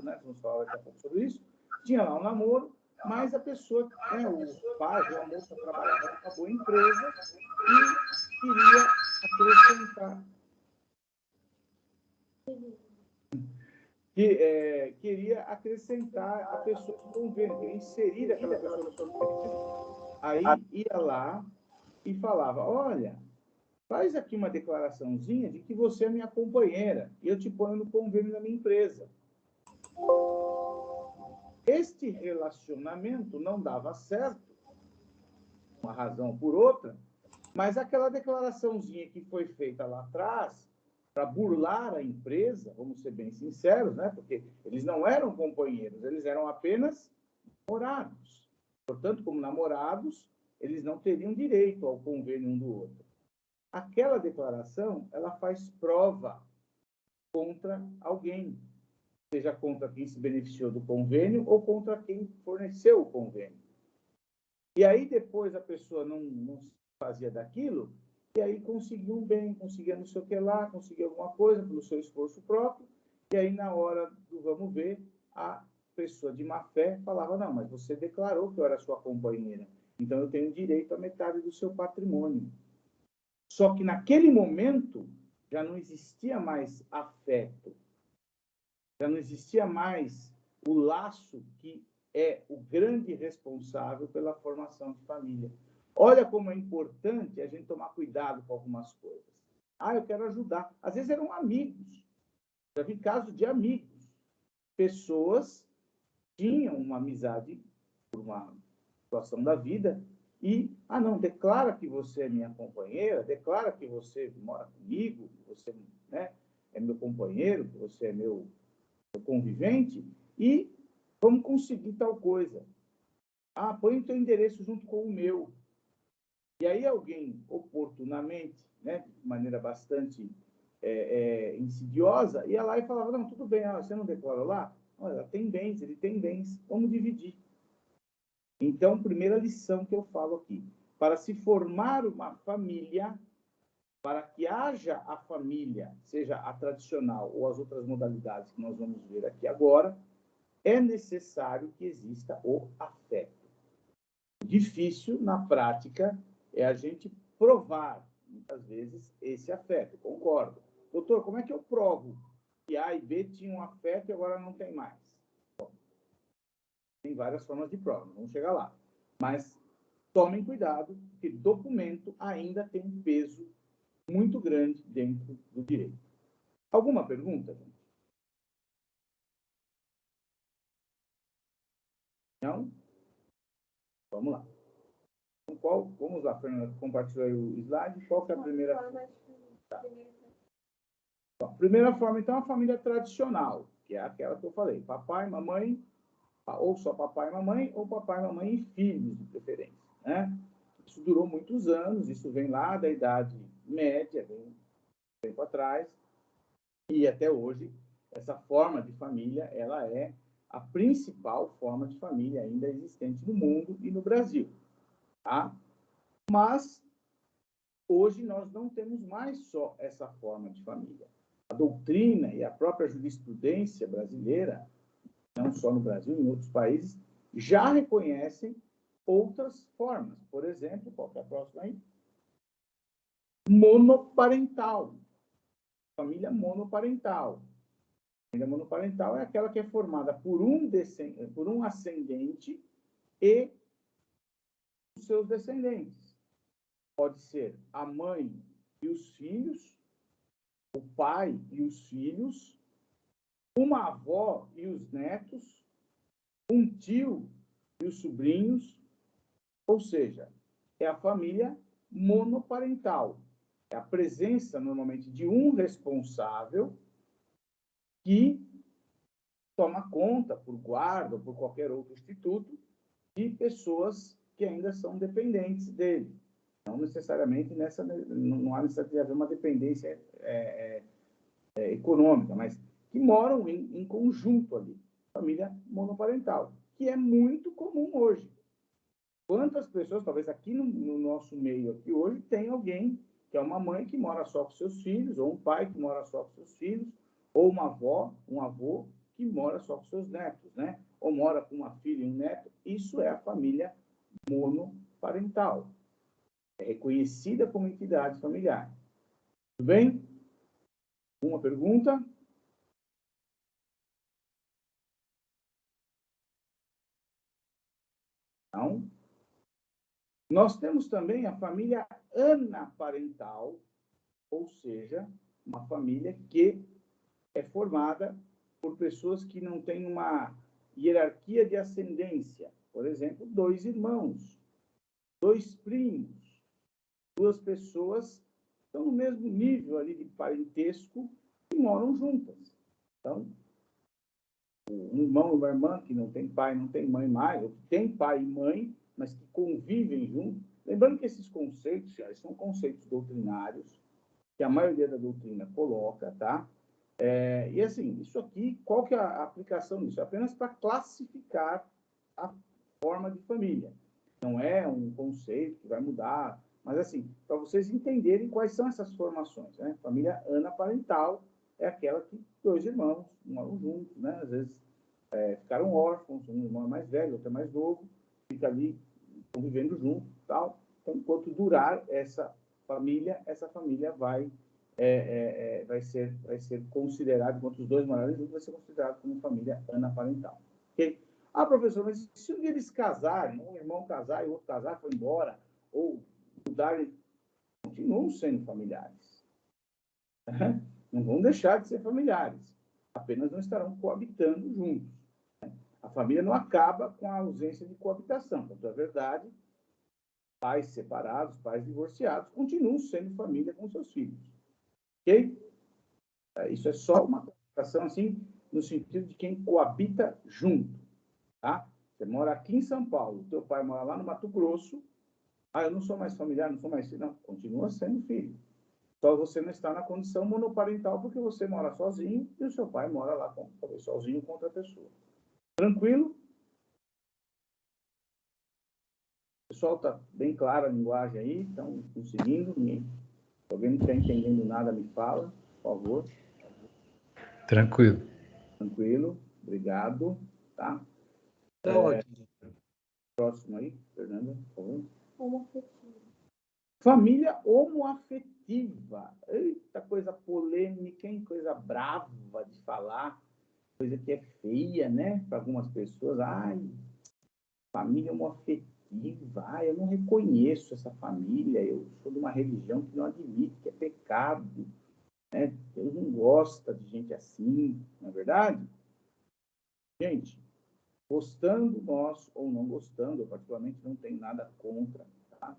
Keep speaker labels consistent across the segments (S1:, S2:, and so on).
S1: né? Vamos falar daqui a pouco sobre isso. Tinha lá um namoro, mas a pessoa, né, o pai, a moça trabalhava numa boa empresa e queria acrescentar. Queria acrescentar a pessoa no convênio, queria inserir aquela pessoa no convênio. Aí ia lá e falava, olha, faz aqui uma declaraçãozinha de que você é minha companheira e eu te ponho no convênio da minha empresa. Este relacionamento não dava certo, uma razão ou por outra, mas aquela declaraçãozinha que foi feita lá atrás, para burlar a empresa, vamos ser bem sinceros, né? Porque eles não eram companheiros, eles eram apenas namorados. Portanto, como namorados, eles não teriam direito ao convênio um do outro. Aquela declaração, ela faz prova contra alguém, seja contra quem se beneficiou do convênio ou contra quem forneceu o convênio. E aí, depois, a pessoa não fazia daquilo, e aí conseguia um bem, conseguia não sei o que lá, conseguia alguma coisa pelo seu esforço próprio, e aí, na hora do vamos ver, a pessoa de má fé falava, não, mas você declarou que eu era sua companheira, então eu tenho direito à metade do seu patrimônio. Só que naquele momento já não existia mais afeto, já não existia mais o laço que é o grande responsável pela formação de família. Olha como é importante a gente tomar cuidado com algumas coisas. Ah, eu quero ajudar. Às vezes eram amigos. Já vi casos de amigos. Pessoas tinham uma amizade por uma situação da vida e, não, declara que você é minha companheira, declara que você mora comigo, que você, né, é meu companheiro, que você é meu convivente, e vamos conseguir tal coisa. Põe o teu endereço junto com o meu. E aí alguém, oportunamente, né, de maneira bastante insidiosa, ia lá e falava, não, tudo bem, você não declarou lá? Olha, tem bens, ele tem bens, vamos dividir. Então, primeira lição que eu falo aqui, para se formar uma família, para que haja a família, seja a tradicional ou as outras modalidades que nós vamos ver aqui agora, é necessário que exista o afeto. Difícil, na prática, é a gente provar, muitas vezes, esse afeto. Concordo. Doutor, como é que eu provo que A e B tinham afeto e agora não tem mais? Bom, tem várias formas de prova, vamos chegar lá. Mas tomem cuidado, porque documento ainda tem um peso muito grande dentro do direito. Alguma pergunta, gente? Não? Vamos lá. Então, vamos lá, Fernanda, compartilhar o slide. Qual que é a primeira forma? Tá. Então, a primeira forma, então, é a família tradicional, que é aquela que eu falei. Papai, mamãe, ou só papai e mamãe, ou papai, mamãe e filhos, de preferência, né? Isso durou muitos anos, isso vem lá da Idade Média, bem tempo atrás, e até hoje, essa forma de família, ela é a principal forma de família ainda existente no mundo e no Brasil, tá? Mas, hoje, nós não temos mais só essa forma de família. A doutrina e a própria jurisprudência brasileira, não só no Brasil, em outros países, já reconhecem outras formas. Por exemplo, qual que é a próxima aí? Monoparental. Família monoparental. Família monoparental é aquela que é formada por um ascendente e os seus descendentes. Pode ser a mãe e os filhos, o pai e os filhos, uma avó e os netos, um tio e os sobrinhos, ou seja, é a família monoparental. É a presença, normalmente, de um responsável que toma conta, por guarda ou por qualquer outro instituto, de pessoas que ainda são dependentes dele. Não necessariamente não há necessidade de haver uma dependência econômica, mas que moram em conjunto ali. Família monoparental, que é muito comum hoje. Quantas pessoas, talvez aqui no nosso meio aqui hoje, tem alguém que é uma mãe que mora só com seus filhos, ou um pai que mora só com seus filhos, ou uma avó, um avô, que mora só com seus netos, né? Ou mora com uma filha e um neto. Isso é a família monoparental. É reconhecida como entidade familiar. Tudo bem? Uma pergunta? Não. Nós temos também a família anaparental, ou seja, uma família que é formada por pessoas que não têm uma hierarquia de ascendência. Por exemplo, 2 irmãos, 2 primos, 2 pessoas estão no mesmo nível ali de parentesco e moram juntas. Então, um irmão e uma irmã que não tem pai, não tem mãe mais, ou que tem pai e mãe, mas que convivem juntos. Lembrando que esses conceitos, senhores, são conceitos doutrinários, que a maioria da doutrina coloca, tá? E assim, isso aqui, qual que é a aplicação disso? É apenas para classificar a forma de família. Não é um conceito que vai mudar, mas assim, para vocês entenderem quais são essas formações, né? Família anaparental é aquela que 2 irmãos moram juntos, né? Às vezes ficaram órfãos, um irmão é mais velho, outro é mais novo, fica ali convivendo junto, tal. Então, enquanto durar essa família vai ser considerado, enquanto os 2 morarem juntos, vai ser considerado como família anaparental. Ok? Ah, professor, mas se eles casarem, um irmão casar e o outro casar, foi embora, ou mudarem, continuam sendo familiares. Não vão deixar de ser familiares, apenas não estarão coabitando juntos. A família não acaba com a ausência de coabitação, tanto é verdade, pais separados, pais divorciados, continuam sendo família com seus filhos. Ok? Isso é só uma classificação, assim, no sentido de quem coabita junto, tá? Você mora aqui em São Paulo, teu pai mora lá no Mato Grosso, eu não sou mais familiar, não sou mais filho. Não, continua sendo filho. Só você não está na condição monoparental porque você mora sozinho e o seu pai mora lá sozinho com outra pessoa. Tranquilo? Pessoal, está bem clara a linguagem aí, estão conseguindo? Se alguém não está entendendo nada, me fala, por favor.
S2: Tranquilo.
S1: Tranquilo, obrigado. Tá?
S3: Ótimo.
S1: Próximo aí, Fernanda, por favor.
S4: Homoafetiva.
S1: Família homoafetiva. Eita, coisa polêmica, hein? Coisa brava de falar. Coisa que é feia, né? Para algumas pessoas. Ai, família homoafetiva. Ai, eu não reconheço essa família. Eu sou de uma religião que não admite que é pecado. Né? Deus não gosta de gente assim, não é verdade? Gente, gostando nós ou não gostando, eu particularmente não tenho nada contra, tá?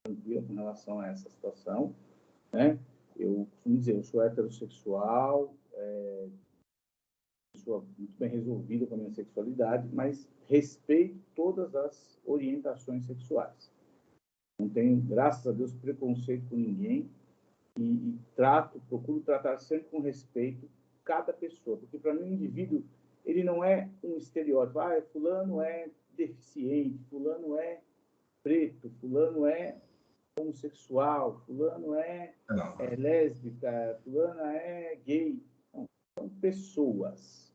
S1: Tranquilo com relação a essa situação, né? Eu costumo dizer, eu sou heterossexual, pessoa muito bem resolvida com a minha sexualidade, mas respeito todas as orientações sexuais. Não tenho, graças a Deus, preconceito com ninguém e procuro tratar sempre com respeito cada pessoa, porque para mim o indivíduo, ele não é um estereótipo, fulano é deficiente, fulano é preto, fulano é homossexual, fulano é lésbica, fulana é gay. Não, são pessoas.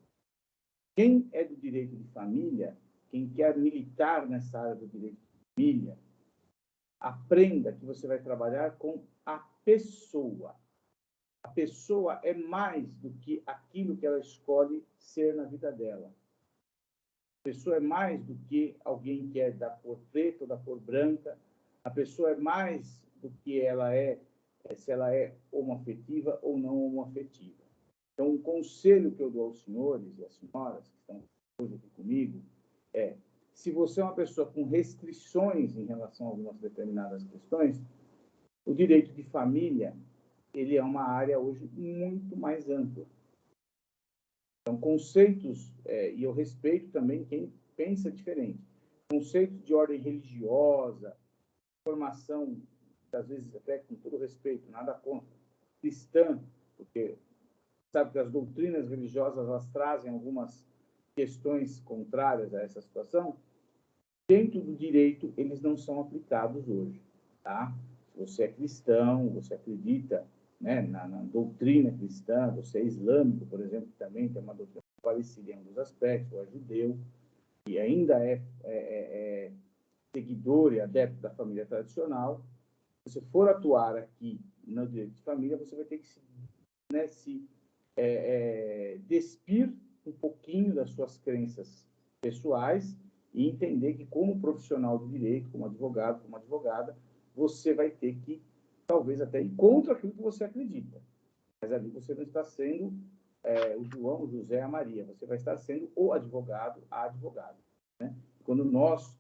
S1: Quem é do direito de família, quem quer militar nessa área do direito de família, aprenda que você vai trabalhar com a pessoa. A pessoa é mais do que aquilo que ela escolhe ser na vida dela. A pessoa é mais do que alguém que é da cor preta ou da cor branca. A pessoa é mais do que ela é, se ela é homoafetiva ou não homoafetiva. Então, o conselho que eu dou aos senhores e às senhoras que estão hoje aqui comigo é, se você é uma pessoa com restrições em relação a algumas determinadas questões, o direito de família, ele é uma área hoje muito mais ampla. Então, conceitos, e eu respeito também quem pensa diferente, conceitos de ordem religiosa, formação, às vezes até com todo respeito, nada contra, cristã, porque sabe que as doutrinas religiosas elas trazem algumas questões contrárias a essa situação, dentro do direito eles não são aplicados hoje, tá? Se você é cristão, você acredita né, na doutrina cristã, você é islâmico, por exemplo, que também tem uma doutrina parecida em alguns aspectos, ou é judeu, e ainda é seguidor e adepto da família tradicional, se você for atuar aqui no direito de família, você vai ter que se despir um pouquinho das suas crenças pessoais e entender que, como profissional do direito, como advogado, como advogada, você vai ter que, talvez até ir contra aquilo que você acredita. Mas ali você não está sendo o João, o José, a Maria. Você vai estar sendo o advogado, a advogada. Né? Quando nós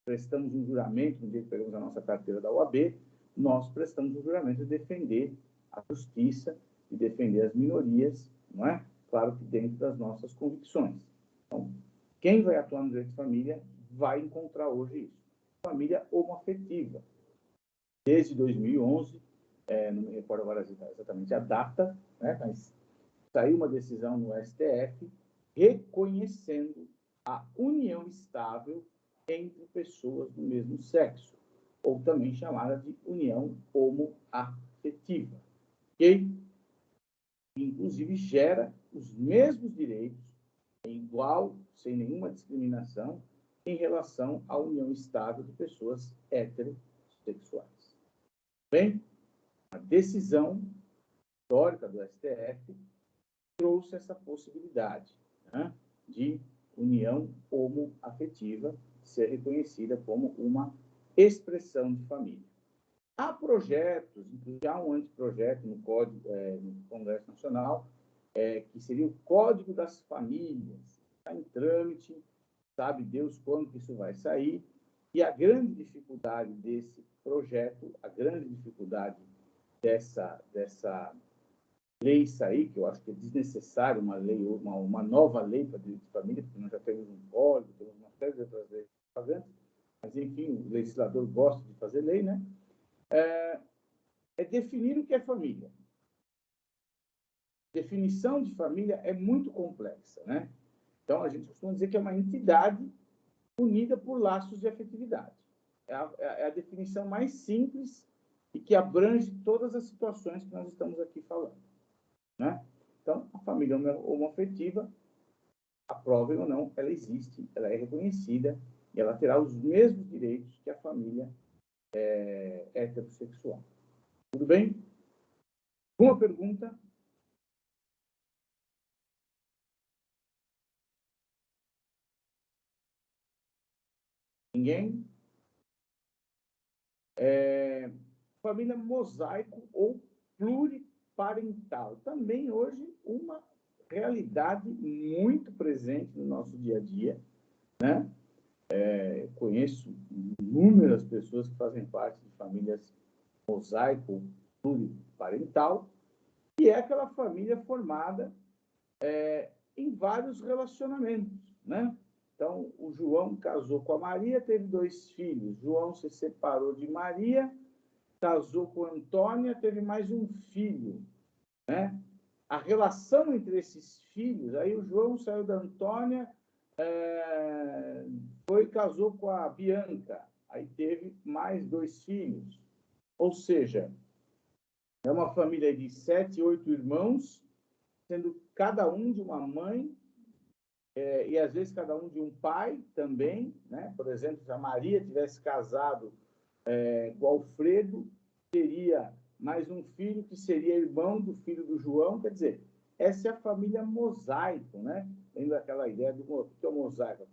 S1: prestamos um juramento, no dia que pegamos a nossa carteira da OAB, nós prestamos um juramento de defender a justiça, de defender as minorias, não é? Claro que dentro das nossas convicções. Então, quem vai atuar no direito de família vai encontrar hoje isso. Família homoafetiva. Desde 2011, não me recordo agora exatamente a data, né? Mas saiu uma decisão no STF reconhecendo a união estável entre pessoas do mesmo sexo, ou também chamada de união homoafetiva, ok? Inclusive gera os mesmos direitos, igual, sem nenhuma discriminação, em relação à união estável de pessoas heterossexuais. Bem, a decisão histórica do STF trouxe essa possibilidade, né, de união homoafetiva ser reconhecida como uma expressão de família. Há projetos, inclusive há um anteprojeto no Congresso Nacional, que seria o Código das Famílias. Está em trâmite, sabe Deus quando que isso vai sair. E a grande dificuldade desse projeto, a grande dificuldade dessa lei sair, que eu acho que é desnecessário uma nova lei para direito de família, porque nós já temos um código, temos uma série de outras leis pagantes, mas, enfim, o legislador gosta de fazer lei, né? É definir o que é família. Definição de família é muito complexa, né? Então, a gente costuma dizer que é uma entidade unida por laços de afetividade. É a definição mais simples e que abrange todas as situações que nós estamos aqui falando, né? Então, a família homoafetiva, aprovem ou não, ela existe, ela é reconhecida e ela terá os mesmos direitos que a família heterossexual. Tudo bem? Uma pergunta? Ninguém? Família mosaico ou pluriparental. Também hoje uma realidade muito presente no nosso dia a dia, né? Eu conheço inúmeras pessoas que fazem parte de famílias mosaico pluriparental, e é aquela família formada em vários relacionamentos, né? Então, o João casou com a Maria, teve 2 filhos. João se separou de Maria, casou com Antônia, teve mais um filho, né? A relação entre esses filhos, aí o João saiu da Antônia, casou com a Bianca, aí teve mais 2 filhos. Ou seja, é uma família de 7, 8 irmãos, sendo cada um de uma mãe, e às vezes cada um de um pai também, né? Por exemplo, se a Maria tivesse casado com o Alfredo, teria mais um filho que seria irmão do filho do João. Quer dizer, essa é a família mosaico, né? Lembra aquela ideia do que é o mosaico?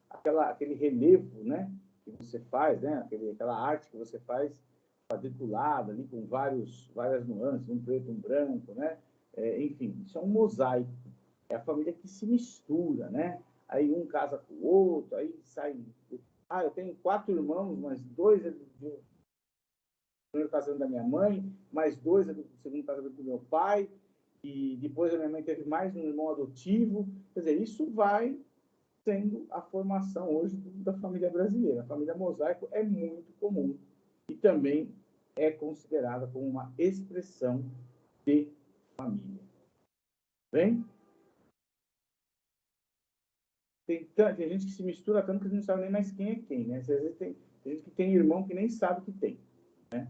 S1: Aquele relevo, né? Que você faz, né? Aquela arte que você faz quadriculada ali com várias nuances, um preto, um branco, né? Enfim, isso é um mosaico. É a família que se mistura, né? Aí um casa com o outro, aí sai... eu tenho 4 irmãos, mas 2 é do primeiro casamento da minha mãe, mais 2 é do segundo casamento do meu pai, e depois a minha mãe teve mais um irmão adotivo. Quer dizer, isso vai sendo a formação hoje da família brasileira. A família mosaico é muito comum e também é considerada como uma expressão de família. Bem? Tem gente que se mistura tanto que não sabe nem mais quem é quem, né? Às vezes tem gente que tem irmão que nem sabe que tem, né?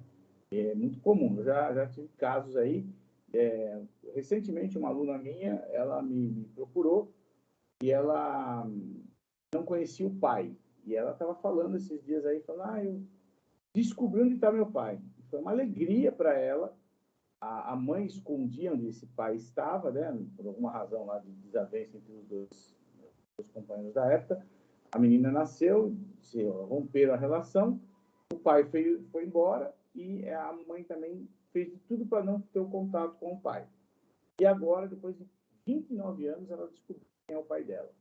S1: É muito comum. Eu já tive casos aí. Recentemente, uma aluna minha, ela me procurou e ela não conhecia o pai. E ela estava falando esses dias aí, falando, eu descobri onde está meu pai. Foi uma alegria para ela. A mãe escondia onde esse pai estava, né? Por alguma razão lá de desavença entre os dois companheiros da época. A menina nasceu, se romperam a relação, o pai foi embora e a mãe também fez de tudo para não ter o contato com o pai. E agora, depois de 29 anos, ela descobriu quem é o pai dela.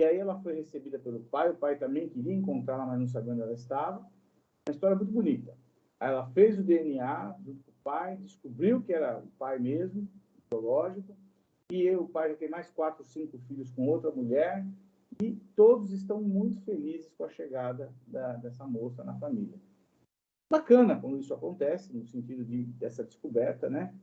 S1: E aí ela foi recebida pelo pai, o pai também queria encontrá-la, mas não sabia onde ela estava. Uma história muito bonita. Aí ela fez o DNA junto com o pai, descobriu que era o pai mesmo, biológico, e o pai já tem mais 4, 5 filhos com outra mulher, e todos estão muito felizes com a chegada dessa moça na família. Bacana quando isso acontece, no sentido dessa descoberta, né?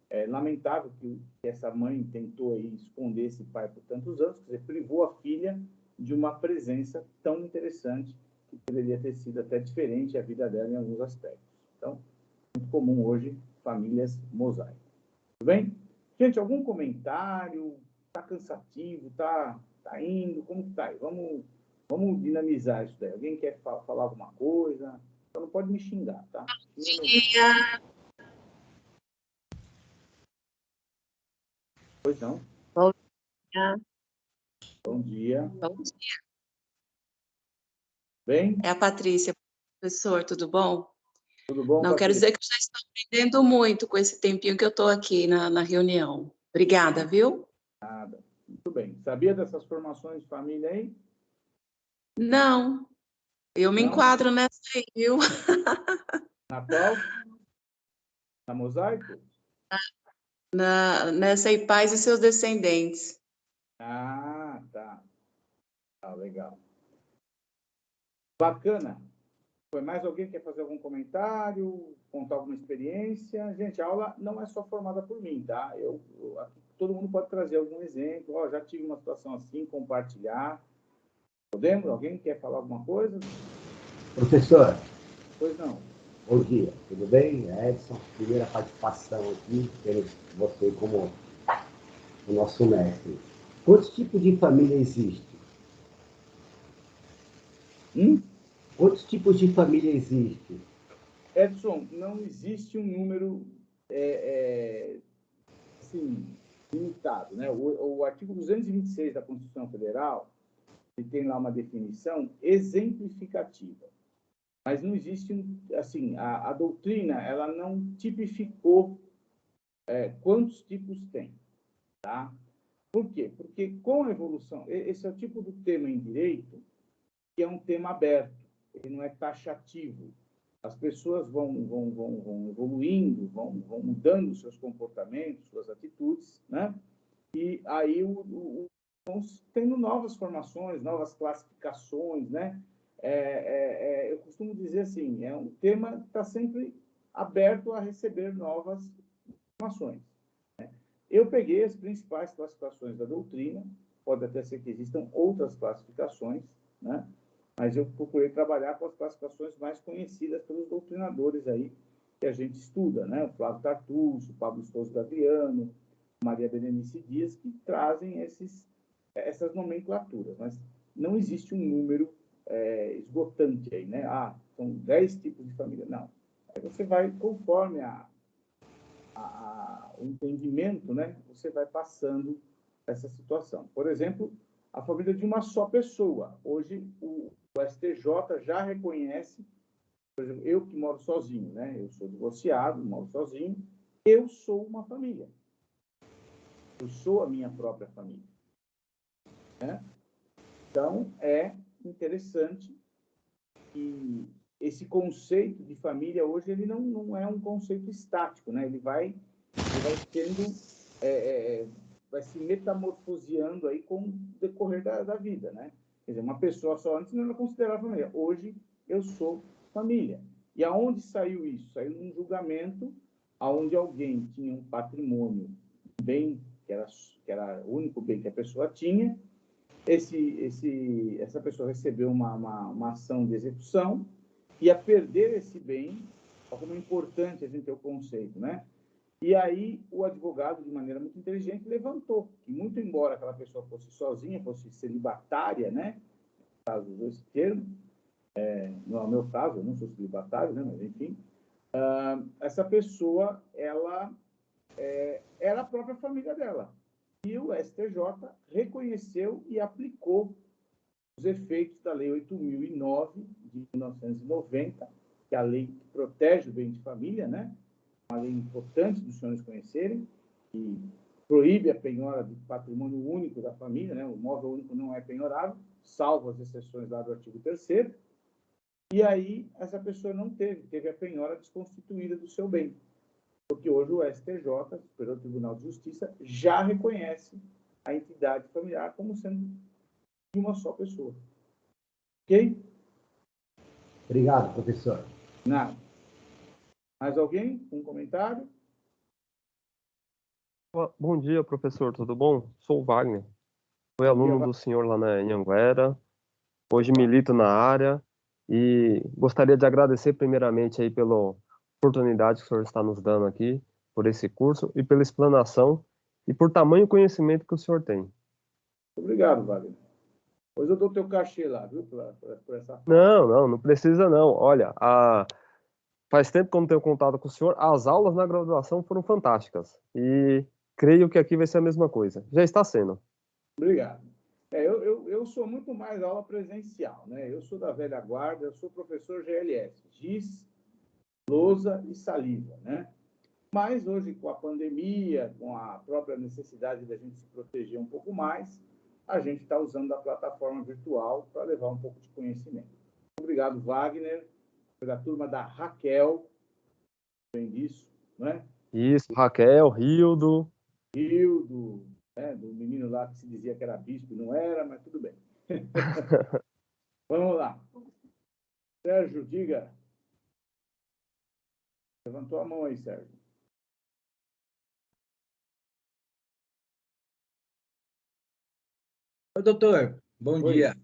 S1: É lamentável que essa mãe tentou aí esconder esse pai por tantos anos, quer dizer, privou a filha de uma presença tão interessante que poderia ter sido até diferente a vida dela em alguns aspectos. Então, muito comum hoje, famílias mosaicas. Tudo bem? Gente, algum comentário? Está cansativo? Está indo? Como que está aí? Vamos dinamizar isso daí. Alguém quer falar alguma coisa? Então não pode me xingar, tá?
S4: Bom dia.
S1: Pois não.
S4: Bom dia.
S1: Bom dia.
S4: Bom dia.
S1: Bem?
S4: É a Patrícia, professor, tudo bom?
S1: Tudo bom,
S4: Não, quero
S1: Patrícia?
S4: dizer que eu já estou aprendendo muito com esse tempinho que eu estou aqui na reunião. Obrigada, viu?
S1: Nada. Muito bem. Sabia dessas formações de família aí?
S4: Não, eu me
S1: Não?
S4: enquadro nessa aí, viu?
S1: Na qual? Na Mosaico?
S4: Nessa aí, pais e seus descendentes.
S1: Ah, tá. Tá, legal. Bacana. Foi mais alguém que quer fazer algum comentário, contar alguma experiência? Gente, a aula não é só formada por mim, tá? Aqui, todo mundo pode trazer algum exemplo. Ó, já tive uma situação assim, compartilhar. Podemos? Alguém quer falar alguma coisa?
S5: Professor,
S1: Pois não.
S5: bom dia, tudo bem? Edson, primeira participação aqui, tendo você como o nosso mestre. Quantos tipos de família existe? Quantos tipos de família existe?
S1: Edson, não existe um número assim, limitado, né? O artigo 226 da Constituição Federal, ele tem lá uma definição exemplificativa. Mas não existe, assim, a doutrina, ela não tipificou quantos tipos tem, tá? Por quê? Porque com a evolução, esse é o tipo do tema em direito que é um tema aberto, ele não é taxativo. As pessoas vão evoluindo, vão mudando seus comportamentos, suas atitudes, né? E aí vão tendo novas formações, novas classificações, né? Eu costumo dizer assim, é um tema que está sempre aberto a receber novas informações. Né? Eu peguei as principais classificações da doutrina, pode até ser que existam outras classificações, né? Mas eu procurei trabalhar com as classificações mais conhecidas pelos doutrinadores aí que a gente estuda, né? O Flávio Tartuccio, o Pablo Stoso Gabriano, Maria Berenice Dias, que trazem essas nomenclaturas, mas não existe um número esgotante aí, né? São 10 tipos de família. Não. Aí você vai, conforme o entendimento, né? Você vai passando essa situação. Por exemplo, a família de uma só pessoa. Hoje, o STJ já reconhece, por exemplo, eu que moro sozinho, né? Eu sou divorciado, moro sozinho, eu sou uma família. Eu sou a minha própria família. Né? Então, é interessante que esse conceito de família hoje ele não é um conceito estático, né? Ele vai tendo, vai se metamorfoseando aí com o decorrer da vida, né? Quer dizer, uma pessoa só antes não era considerada família. Hoje, eu sou família. E aonde saiu isso? Saiu num julgamento aonde alguém tinha um patrimônio, bem que era o único bem que a pessoa tinha. Essa pessoa recebeu uma ação de execução, ia perder esse bem Olha como é importante a gente ter o conceito, né? E aí o advogado, de maneira muito inteligente, levantou que, muito embora aquela pessoa fosse sozinha, fosse celibatária, né? No caso, usou esse termo, não é o meu caso, eu não sou celibatário, né? Mas, enfim, essa pessoa, ela era a própria família dela. E o STJ reconheceu e aplicou os efeitos da Lei 8.009, de 1990, que é a lei que protege o bem de família, né? Uma lei importante dos senhores conhecerem, que proíbe a penhora do patrimônio único da família, né? O imóvel único não é penhorável, salvo as exceções lá do artigo 3º. E aí, essa pessoa não teve a penhora desconstituída do seu bem, porque hoje o STJ, Superior Tribunal de Justiça, já reconhece a entidade familiar como sendo de uma só pessoa. Ok?
S5: Obrigado, professor.
S1: Nada. Mais alguém? Um comentário?
S6: Bom dia, professor, tudo bom? Sou o Wagner. Fui
S1: Bom
S6: aluno
S1: dia,
S6: do senhor lá na Anhanguera. Hoje milito na área e gostaria de agradecer primeiramente aí pela oportunidade que o senhor está nos dando aqui, por esse curso e pela explanação e por tamanho conhecimento que o senhor tem.
S1: Obrigado, Wagner. Pois eu dou teu cachê lá, viu? Por essa fala.
S6: Não precisa não. Olha, faz tempo que eu não tenho contato com o senhor. As aulas na graduação foram fantásticas e creio que aqui vai ser a mesma coisa. Já está sendo.
S1: Obrigado. Eu sou muito mais aula presencial, né? Eu sou da velha guarda, eu sou professor GLS, giz, lousa e saliva, né? Mas hoje, com a pandemia, com a própria necessidade da gente se proteger um pouco mais, a gente está usando a plataforma virtual para levar um pouco de conhecimento. Obrigado, Wagner, pela turma da Raquel, bem disso, né?
S6: Isso, Raquel, Rildo.
S1: Rio, do menino lá que se dizia que era bispo e não era, mas tudo bem. Vamos lá. Sérgio, diga. Levantou a mão aí, Sérgio.
S3: Ô, doutor, bom
S1: Oi.
S3: dia.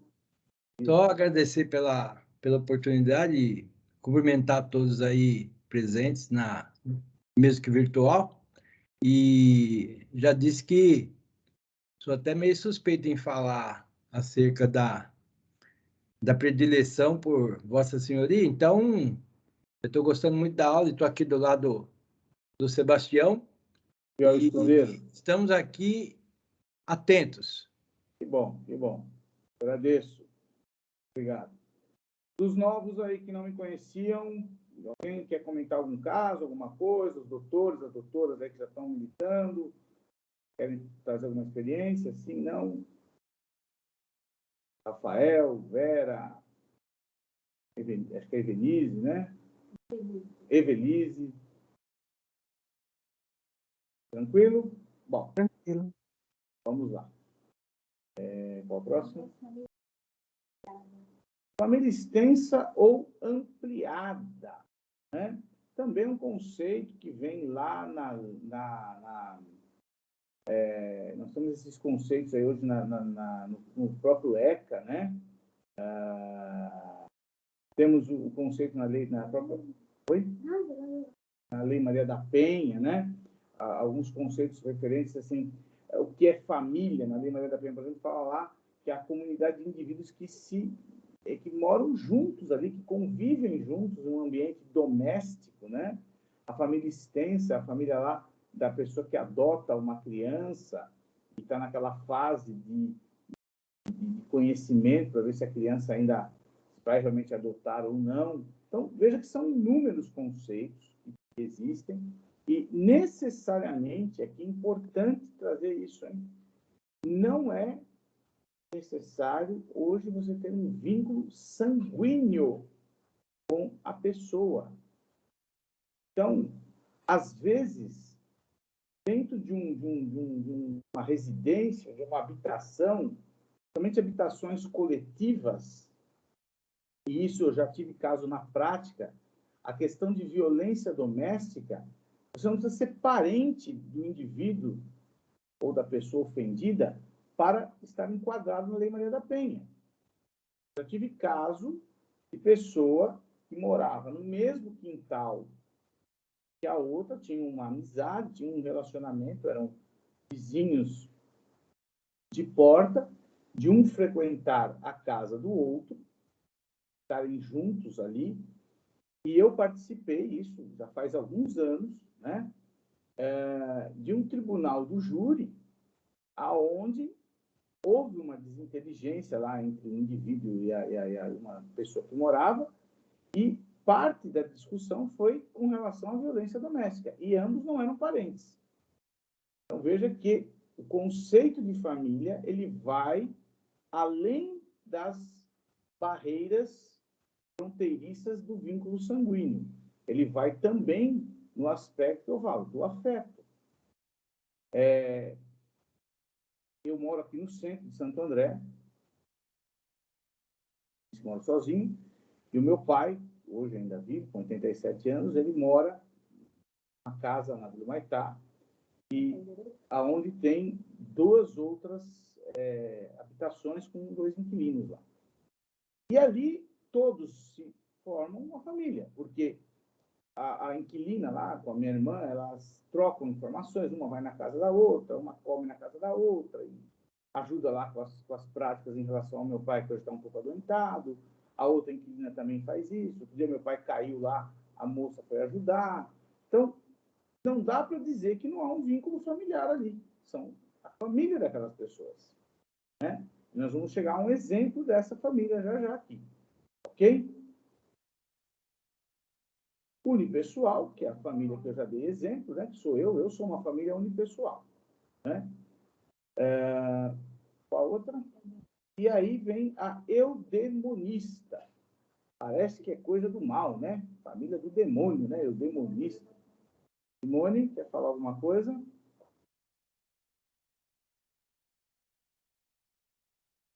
S3: Só agradecer pela oportunidade e cumprimentar todos aí presentes, mesmo que virtual. E já disse que sou até meio suspeito em falar acerca da predileção por Vossa Senhoria. Então, eu estou gostando muito da aula e estou aqui do lado do Sebastião.
S1: E ao
S3: E
S1: escudeiro.
S3: estamos aqui atentos.
S1: Que bom, que bom. Agradeço. Obrigado. Dos novos aí que não me conheciam, alguém quer comentar algum caso, alguma coisa? Os doutores, as doutoras aí que já estão militando, querem trazer alguma experiência? Sim, não? Rafael, Vera, acho que é Evelise, né? Evelise. Tranquilo? Bom,
S6: Tranquilo.
S1: vamos lá. Qual o próximo? Família extensa ou ampliada, né? Também um conceito que vem lá nós temos esses conceitos aí hoje no próprio ECA, né? Temos o conceito na lei, na própria... Oi? Na Lei Maria da Penha, né? Alguns conceitos referentes, assim, o que é família, na Lei Maria da Penha, por exemplo, fala lá que é a comunidade de indivíduos que moram juntos ali, que convivem juntos em um ambiente doméstico, né? A família extensa, a família lá da pessoa que adota uma criança e está naquela fase de conhecimento para ver se a criança ainda vai realmente adotar ou não. Então, veja que são inúmeros conceitos que existem e necessariamente, aqui é importante trazer isso, hein? Não é necessário hoje você ter um vínculo sanguíneo com a pessoa. Então, às vezes, dentro de uma residência, de uma habitação, somente habitações coletivas, e isso eu já tive caso na prática, a questão de violência doméstica, você não precisa ser parente do indivíduo ou da pessoa ofendida para estar enquadrado na Lei Maria da Penha. Já tive caso de pessoa que morava no mesmo quintal E a outra tinha uma amizade, tinha um relacionamento, eram vizinhos de porta, de um frequentar a casa do outro, estarem juntos ali. E eu participei, isso já faz alguns anos, né, de um tribunal do júri, aonde houve uma desinteligência lá entre um indivíduo e uma pessoa que morava, e parte da discussão foi com relação à violência doméstica, e ambos não eram parentes. Então, veja que o conceito de família, ele vai além das barreiras fronteiriças do vínculo sanguíneo. Ele vai também no aspecto, eu falo, do afeto. Eu moro aqui no centro de Santo André, moro sozinho, e o meu pai, hoje ainda vive, com 87 anos, ele mora na casa na Vila Humaitá, e aonde tem duas outras habitações com 2 inquilinos lá. E ali todos se formam uma família, porque a inquilina lá, com a minha irmã, elas trocam informações, uma vai na casa da outra, uma come na casa da outra, e ajuda lá com as práticas em relação ao meu pai, que hoje está um pouco adoentado. A outra inquilina também faz isso. Outro dia meu pai caiu lá, a moça foi ajudar. Então, não dá para dizer que não há um vínculo familiar ali. São a família daquelas pessoas, né? E nós vamos chegar a um exemplo dessa família já aqui, ok? Unipessoal, que é a família que eu já dei exemplo, né? Que sou eu sou uma família unipessoal, né? Qual outra? E aí vem a eudemonista. Parece que é coisa do mal, né? Família do demônio, né? Eudemonista. Simone, quer falar alguma coisa?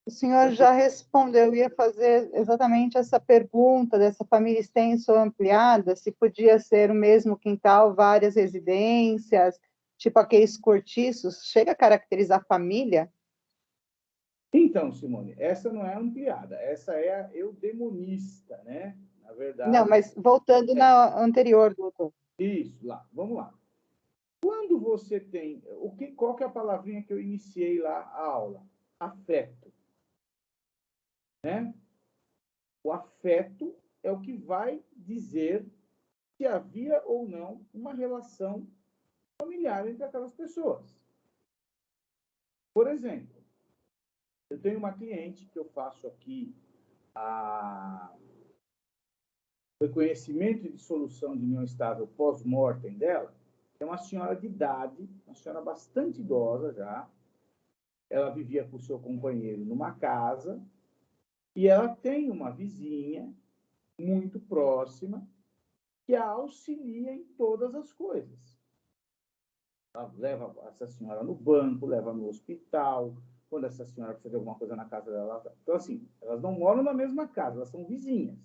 S7: O senhor já respondeu, eu ia fazer exatamente essa pergunta dessa família extensa ou ampliada, se podia ser o mesmo quintal, várias residências, tipo aqueles cortiços, chega a caracterizar família?
S1: Então, Simone, essa não é ampliada, essa é a eudemonista, né? Na verdade.
S7: Não, mas voltando na anterior, doutor.
S1: Isso, lá, vamos lá. Quando você tem. Qual que é a palavrinha que eu iniciei lá a aula? Afeto. Né? O afeto é o que vai dizer se havia ou não uma relação familiar entre aquelas pessoas. Por exemplo, eu tenho uma cliente que eu faço aqui o reconhecimento e dissolução de união estável pós-mortem dela. É uma senhora de idade, uma senhora bastante idosa já. Ela vivia com o seu companheiro numa casa e ela tem uma vizinha muito próxima que a auxilia em todas as coisas. Ela leva essa senhora no banco, leva no hospital, quando essa senhora precisa de alguma coisa na casa dela. Então, assim, elas não moram na mesma casa, elas são vizinhas.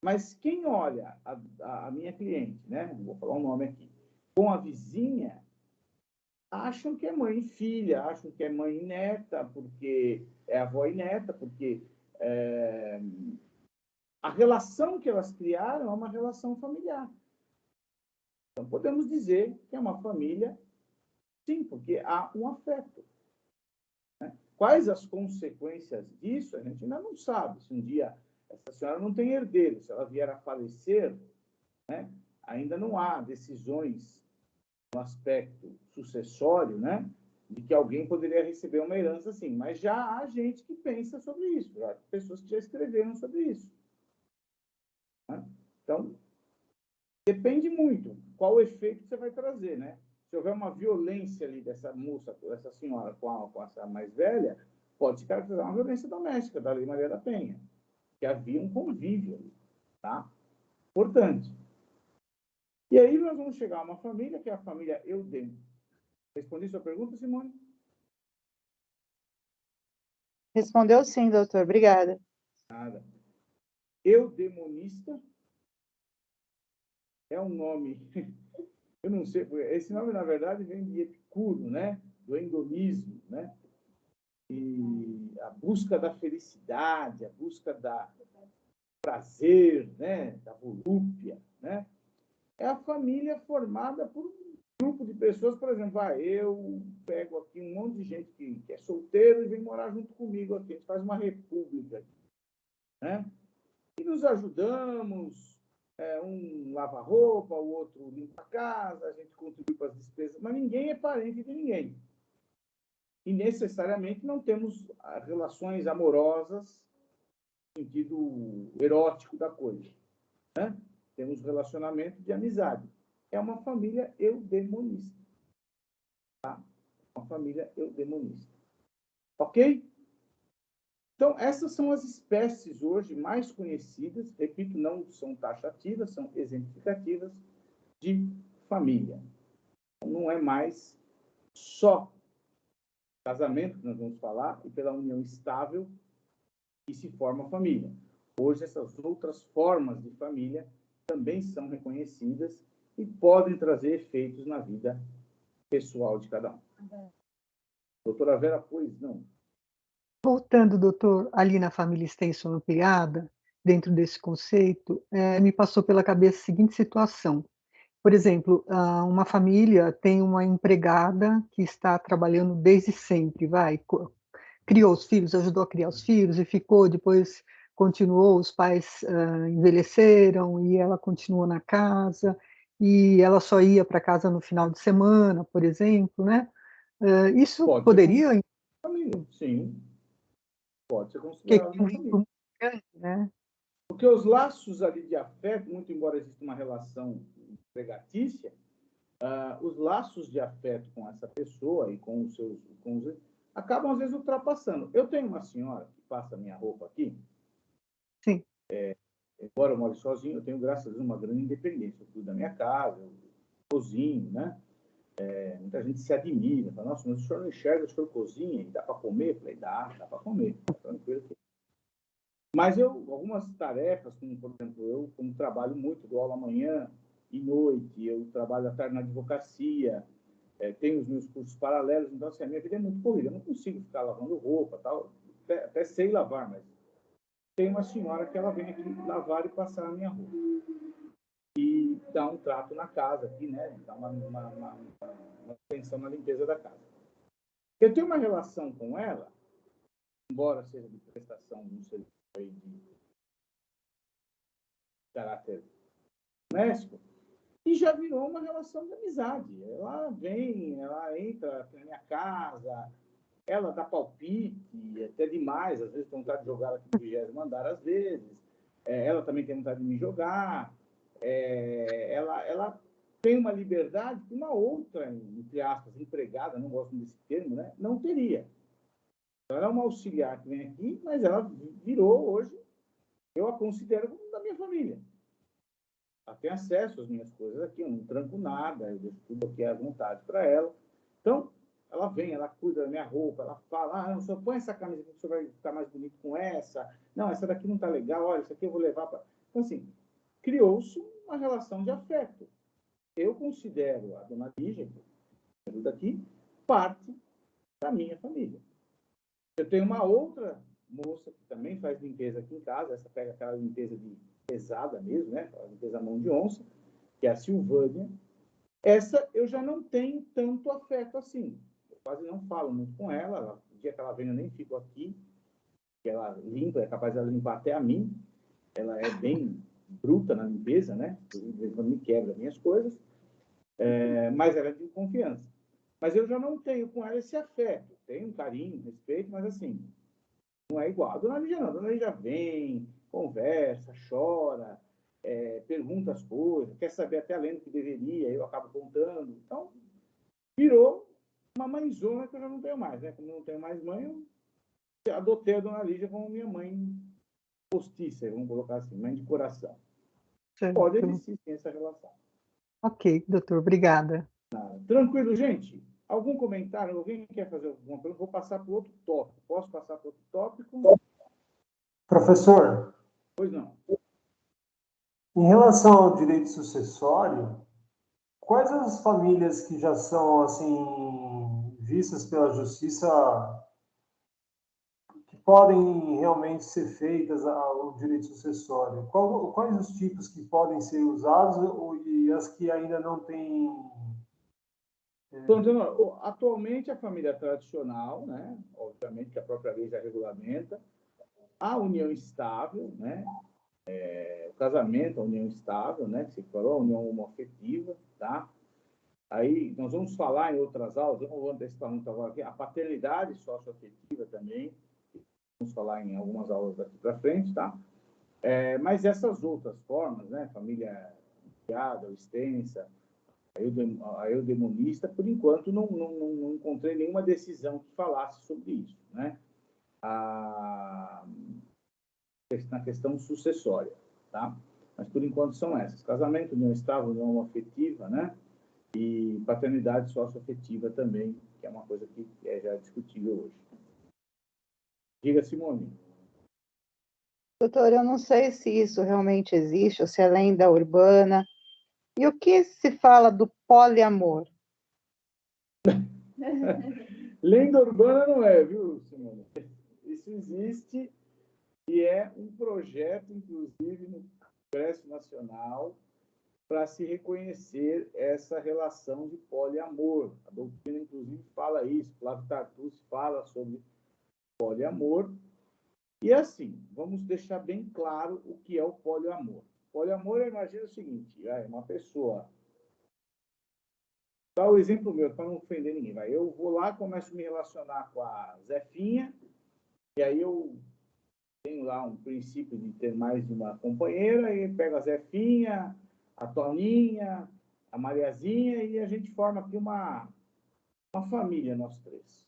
S1: Mas quem olha a minha cliente, né? Não vou falar o nome aqui, com a vizinha, acham que é mãe e filha, acham que é mãe e neta, porque é avó e neta, porque a relação que elas criaram é uma relação familiar. Então, podemos dizer que é uma família, sim, porque há um afeto. Né? Quais as consequências disso, a gente ainda não sabe. Se um dia essa senhora não tem herdeiro, se ela vier a falecer, né, ainda não há decisões no aspecto sucessório, né, de que alguém poderia receber uma herança assim. Mas já há gente que pensa sobre isso, já há pessoas que já escreveram sobre isso. Né? Então, depende muito qual o efeito que você vai trazer, né? Se houver uma violência ali dessa moça, dessa senhora com essa mais velha, pode se caracterizar uma violência doméstica da Lei Maria da Penha, que havia um convívio ali, tá? Importante. E aí nós vamos chegar a uma família, que é a família Eudem. Respondi sua pergunta, Simone?
S7: Respondeu sim, doutor. Obrigada.
S1: Nada. Eudemonista é um nome, eu não sei, esse nome, na verdade, vem de Epicuro, né? Do endonismo, né? E a busca da felicidade, a busca da prazer, né? Da volúpia, né? é a família formada por um grupo de pessoas, por exemplo, eu pego aqui um monte de gente que é solteiro e vem morar junto comigo aqui, a gente faz uma república, né? E nos ajudamos, um lava roupa, o outro limpa a casa, a gente contribui para as despesas, mas ninguém é parente de ninguém. E necessariamente não temos relações amorosas no sentido erótico da coisa, né? Temos relacionamento de amizade. É uma família eudemonista. Tá? Uma família eudemonista. Ok? Então, essas são as espécies hoje mais conhecidas, repito, não são taxativas, são exemplificativas de família. Não é mais só casamento, que nós vamos falar, e pela união estável que se forma a família. Hoje, essas outras formas de família também são reconhecidas e podem trazer efeitos na vida pessoal de cada um. Doutora Vera, pois não.
S8: Voltando, doutor, ali na família extensão ampliada, dentro desse conceito, me passou pela cabeça a seguinte situação. Por exemplo, uma família tem uma empregada que está trabalhando desde sempre, criou os filhos, ajudou a criar os filhos e ficou, depois continuou, os pais envelheceram e ela continuou na casa, e ela só ia para casa no final de semana, por exemplo, né? Isso poderia...
S1: Família, sim. Pode ser
S8: Que
S1: considerado
S8: é um
S1: uma
S8: vínculo
S1: família.
S8: muito grande, né?
S1: Porque os laços ali de afeto, muito embora exista uma relação empregatícia, os laços de afeto com essa pessoa e com os acabam, às vezes, ultrapassando. Eu tenho uma senhora que passa a minha roupa aqui.
S8: Sim.
S1: Embora eu more sozinho, eu tenho, graças a Deus, uma grande independência. Eu cuido da minha casa, eu cozinho, né? Muita gente se admira, fala, nossa, mas o senhor não enxerga, o senhor cozinha e dá para comer? Eu falei, dá para comer, tá tranquilo. Mas algumas tarefas, como, por exemplo, eu, como trabalho muito, dou aula manhã e noite, eu trabalho à tarde na advocacia, tenho os meus cursos paralelos, então, assim, a minha vida é muito corrida, eu não consigo ficar lavando roupa, tal, até sei lavar, mas tem uma senhora que ela vem aqui lavar e passar a minha roupa. E dá um trato na casa aqui, né? Dá uma atenção na limpeza da casa. Eu tenho uma relação com ela, embora seja de prestação de um serviço de caráter doméstico, e já virou uma relação de amizade. Ela vem, ela entra na minha casa, ela dá palpite, até demais, às vezes tem vontade de jogar aqui no 20º andar, às vezes. Ela também tem vontade de me jogar. Ela tem uma liberdade que uma outra, entre aspas, empregada, não gosto desse termo, né, não teria. Ela é uma auxiliar que vem aqui, mas ela virou hoje, eu a considero como da minha família. Ela tem acesso às minhas coisas aqui, eu não tranco nada, eu deixo tudo aqui à vontade para ela. Então, ela vem, ela cuida da minha roupa, ela fala, não, só põe essa camisa que você vai ficar mais bonito com essa. Não, essa daqui não está legal, olha, essa aqui eu vou levar para... Então, assim, criou-se uma relação de afeto. Eu considero a dona Lígia, que ajuda aqui, parte da minha família. Eu tenho uma outra moça que também faz limpeza aqui em casa, essa pega aquela limpeza de pesada mesmo, né? A limpeza à mão de onça, que é a Silvânia. Essa eu já não tenho tanto afeto assim. Eu quase não falo muito com ela. O dia que ela vem, eu nem fico aqui. Que ela limpa, é capaz de ela limpar até a mim. Ela é bem bruta na limpeza, né? Ela me quebra minhas coisas. Mas ela é de confiança. Mas eu já não tenho com ela esse afeto. Tenho um carinho, respeito, mas assim, não é igual. A dona Lígia não. A dona Lígia vem, conversa, chora, pergunta as coisas, quer saber até além do que deveria, eu acabo contando. Então, virou uma mãezona que eu já não tenho mais, né? Como eu não tenho mais mãe, eu adotei a dona Lígia como minha mãe postiça, vamos colocar assim, mãe de coração.
S8: Certo.
S1: Pode existir sim essa relação.
S8: Ok, doutor, obrigada.
S1: Tranquilo, gente? Algum comentário? Alguém quer fazer alguma pergunta? Vou passar para outro tópico. Posso passar para outro tópico?
S9: Professor?
S1: Pois não.
S9: Em relação ao direito sucessório, quais as famílias que já são assim vistas pela justiça que podem realmente ser feitas ao direito sucessório? Quais os tipos que podem ser usados e as que ainda não têm...
S1: Então, atualmente, a família tradicional, né? Obviamente que a própria lei já regulamenta, a união estável, né? O casamento, a união estável, né? Que se falou, a união homoafetiva, tá? Aí, nós vamos falar em outras aulas, eu não vou antecipar muito agora aqui, a paternidade socioafetiva também, vamos falar em algumas aulas daqui para frente, tá? Mas essas outras formas, né? Família ampliada, ou extensa, a eudemonista, por enquanto, não encontrei nenhuma decisão que falasse sobre isso, né? Na questão sucessória, tá? Mas, por enquanto, são essas. Casamento, união estável, união afetiva, né? E paternidade socioafetiva também, que é uma coisa que já discutível hoje. Diga, Simone.
S7: Doutor, eu não sei se isso realmente existe, ou se é lenda urbana. E o que se fala do poliamor?
S1: Lenda urbana não é, viu, Simone? Isso existe e é um projeto, inclusive, no Congresso Nacional, para se reconhecer essa relação de poliamor. A doutrina, inclusive, fala isso. Flávio Tartucci fala sobre poliamor. E, assim, vamos deixar bem claro o que é o poliamor. Poliamor, imagina o seguinte, uma pessoa... Dá o exemplo meu, para não ofender ninguém. Eu vou lá, começo a me relacionar com a Zefinha, e aí eu tenho lá um princípio de ter mais de uma companheira, e pego a Zefinha, a Toninha, a Mariazinha, e a gente forma aqui uma família, nós três.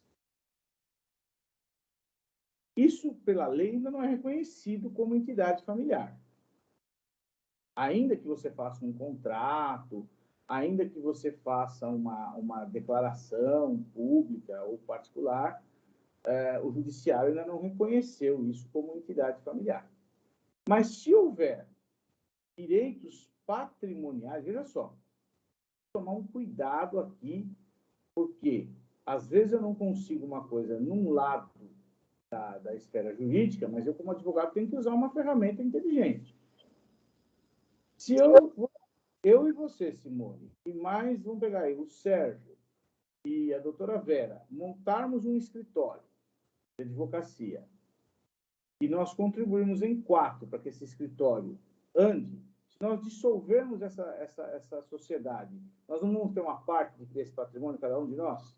S1: Isso, pela lei, ainda não é reconhecido como entidade familiar. Ainda que você faça um contrato, ainda que você faça uma declaração pública ou particular, o judiciário ainda não reconheceu isso como entidade familiar. Mas se houver direitos patrimoniais, veja só, tomar um cuidado aqui, porque às vezes eu não consigo uma coisa num lado da esfera jurídica, mas eu, como advogado, tenho que usar uma ferramenta inteligente. Se eu e você, Simone, e mais, vamos pegar aí, o Sérgio e a doutora Vera, montarmos um escritório de advocacia e nós contribuirmos em 4 para que esse escritório ande, se nós dissolvermos essa sociedade, nós não vamos ter uma parte desse patrimônio, cada um de nós?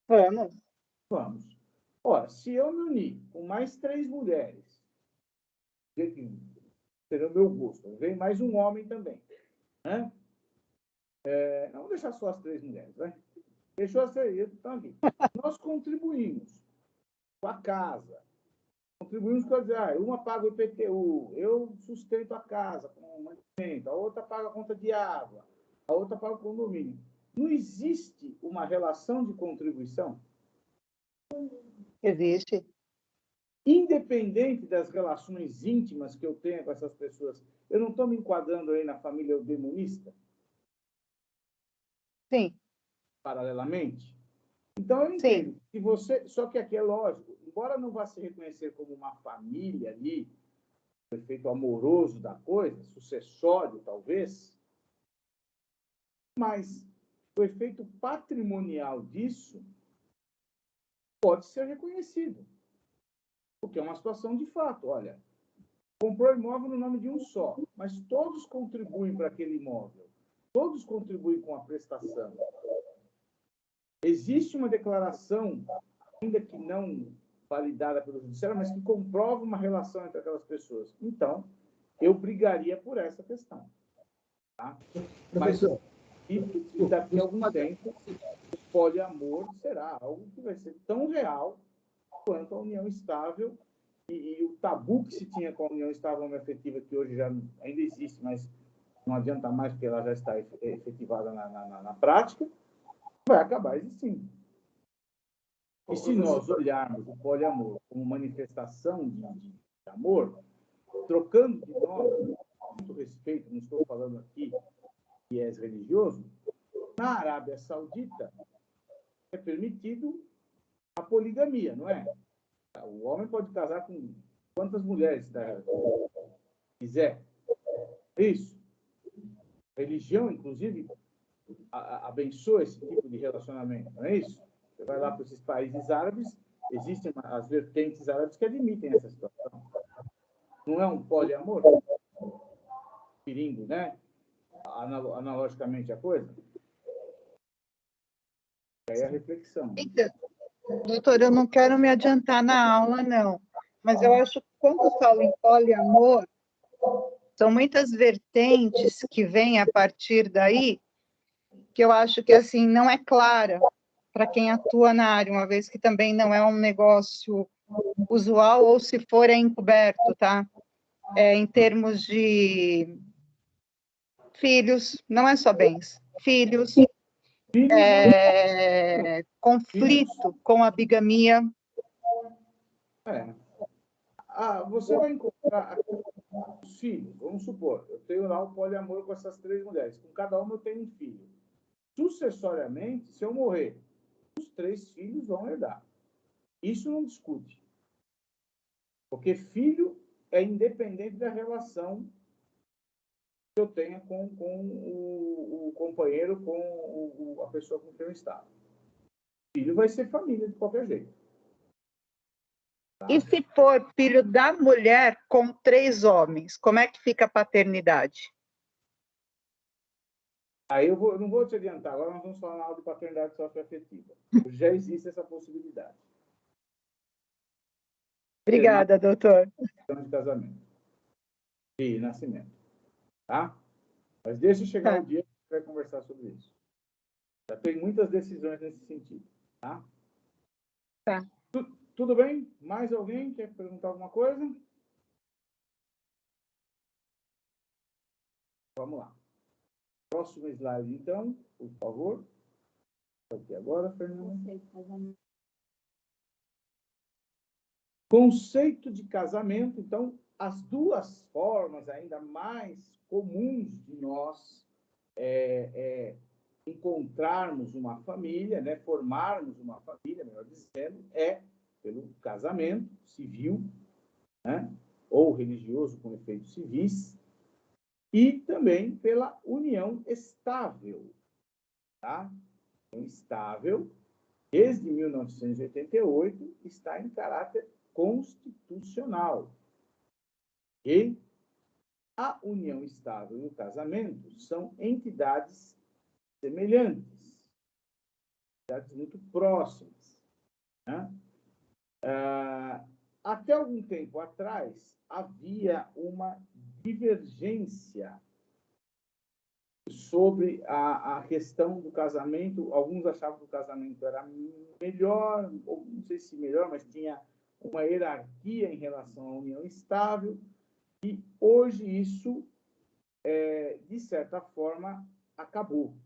S7: Vamos.
S1: Vamos. Ora, se eu me unir com mais 3 mulheres, será o meu gosto, vem mais um homem também, né? Não vou deixar só as 3 mulheres, né? Deixou as 3, estão aqui. Nós contribuímos com a casa, contribuímos com uma paga o IPTU, eu sustento a casa com o mantimento, a outra paga a conta de água, a outra paga o condomínio. Não existe uma relação de contribuição?
S7: Existe.
S1: Independente das relações íntimas que eu tenho com essas pessoas, eu não estou me enquadrando aí na família eudemonista?
S7: Sim.
S1: Paralelamente? Então, eu entendo.
S7: Sim.
S1: Se você, só que aqui é lógico, embora não vá se reconhecer como uma família ali, o efeito amoroso da coisa, sucessório talvez, mas o efeito patrimonial disso pode ser reconhecido. Porque é uma situação de fato. Olha, comprou imóvel no nome de um só, mas todos contribuem para aquele imóvel. Todos contribuem com a prestação. Existe uma declaração, ainda que não validada pelo judiciário, mas que comprova uma relação entre aquelas pessoas. Então, eu brigaria por essa questão. Tá? Mas daqui a algum tempo, o poliamor será algo que vai ser tão real quanto a união estável e o tabu que se tinha com a união estável e afetiva, que hoje já ainda existe, mas não adianta mais porque ela já está efetivada na prática, vai acabar existindo. E se nós olharmos o poliamor como manifestação de amor, trocando de nome, com muito respeito, não estou falando aqui que é religioso, na Arábia Saudita é permitido a poligamia, não é? O homem pode casar com quantas mulheres quiser. Isso. A religião, inclusive, abençoa esse tipo de relacionamento, não é isso? Você vai lá para esses países árabes, existem as vertentes árabes que admitem essa situação. Não é um poliamor? Perigo, né? Analogicamente a coisa. Aí a reflexão.
S7: Então, doutor, eu não quero me adiantar na aula, não. Mas eu acho que quando eu falo em poliamor, são muitas vertentes que vêm a partir daí, que eu acho que, assim, não é clara para quem atua na área, uma vez que também não é um negócio usual, ou se for, é encoberto, tá? Em termos de filhos, não é só bens, filhos, conflito com a bigamia.
S1: Você vai encontrar os filhos, vamos supor, eu tenho lá o poliamor com essas 3 mulheres, com cada uma eu tenho um filho. Sucessoriamente, se eu morrer, os 3 filhos vão herdar. Isso não discute. Porque filho é independente da relação que eu tenha com o companheiro, com a pessoa com quem eu estava. Filho vai ser família de qualquer jeito. Tá?
S7: E se for filho da mulher com 3 homens, como é que fica a paternidade?
S1: Aí eu não vou te adiantar, agora nós vamos falar na aula de paternidade socioafetiva. Já existe essa possibilidade.
S7: Obrigada, doutor.
S1: De casamento. De nascimento. Tá? Mas deixa chegar o dia que a gente vai conversar sobre isso. Já tem muitas decisões nesse sentido. Tá?
S7: Tá.
S1: Tudo bem? Mais alguém quer perguntar alguma coisa? Vamos lá. Próximo slide, então, por favor. Aqui agora, Fernanda. Conceito de casamento, então, as 2 formas ainda mais comuns de nós encontrarmos uma família, né, formarmos uma família, melhor dizendo, é pelo casamento civil, né, ou religioso com efeitos civis, e também pela união estável. Tá? União estável, desde 1988, está em caráter constitucional. E a união estável e o casamento são entidades semelhantes, entidades muito próximas. Né? Até algum tempo atrás, havia uma divergência sobre a questão do casamento. Alguns achavam que o casamento era melhor, ou não sei se melhor, mas tinha uma hierarquia em relação à união estável, e hoje isso, de certa forma, acabou.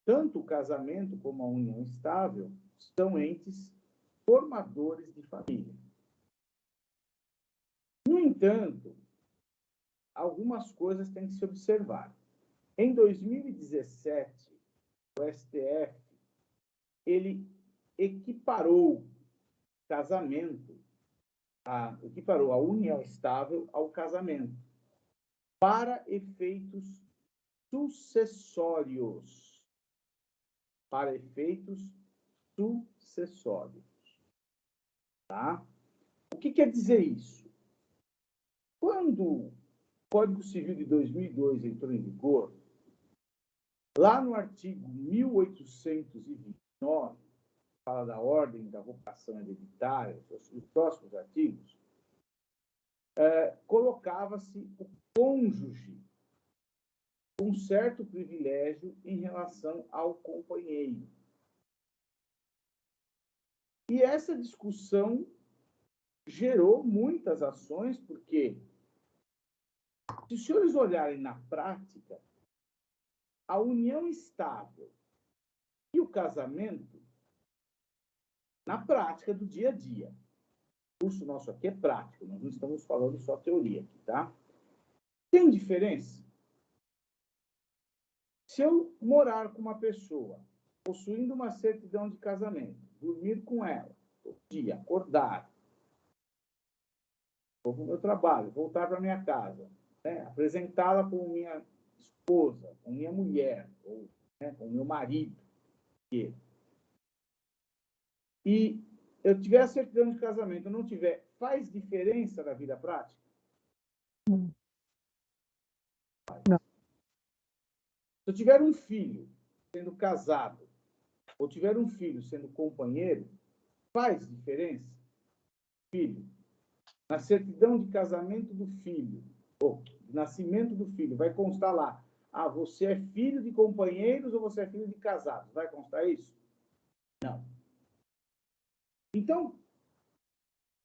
S1: Tanto o casamento como a união estável são entes formadores de família. No entanto, algumas coisas têm que se observar. Em 2017, o STF ele equiparou casamento, equiparou a união estável ao casamento para efeitos sucessórios. Para efeitos sucessórios. Tá? O que quer dizer isso? Quando o Código Civil de 2002 entrou em vigor, lá no artigo 1829, fala da ordem da vocação hereditária, os próximos artigos, colocava-se o cônjuge com certo privilégio em relação ao companheiro. E essa discussão gerou muitas ações, porque, se os senhores olharem na prática, a união estável e o casamento, na prática do dia a dia. O curso nosso aqui é prático, nós não estamos falando só teoria aqui, tá? Tem diferença? Se eu morar com uma pessoa possuindo uma certidão de casamento, dormir com ela, todo dia, acordar, vou para o meu trabalho, voltar para minha casa, né? Apresentá-la como minha esposa, como minha mulher, ou, né, como meu marido. E eu tiver a certidão de casamento, eu não tiver, faz diferença na vida prática?
S8: Não.
S1: Se eu tiver um filho sendo casado, ou tiver um filho sendo companheiro, faz diferença? Filho, na certidão de casamento do filho, ou de nascimento do filho, vai constar lá, ah, você é filho de companheiros ou você é filho de casados? Vai constar isso? Não. Então,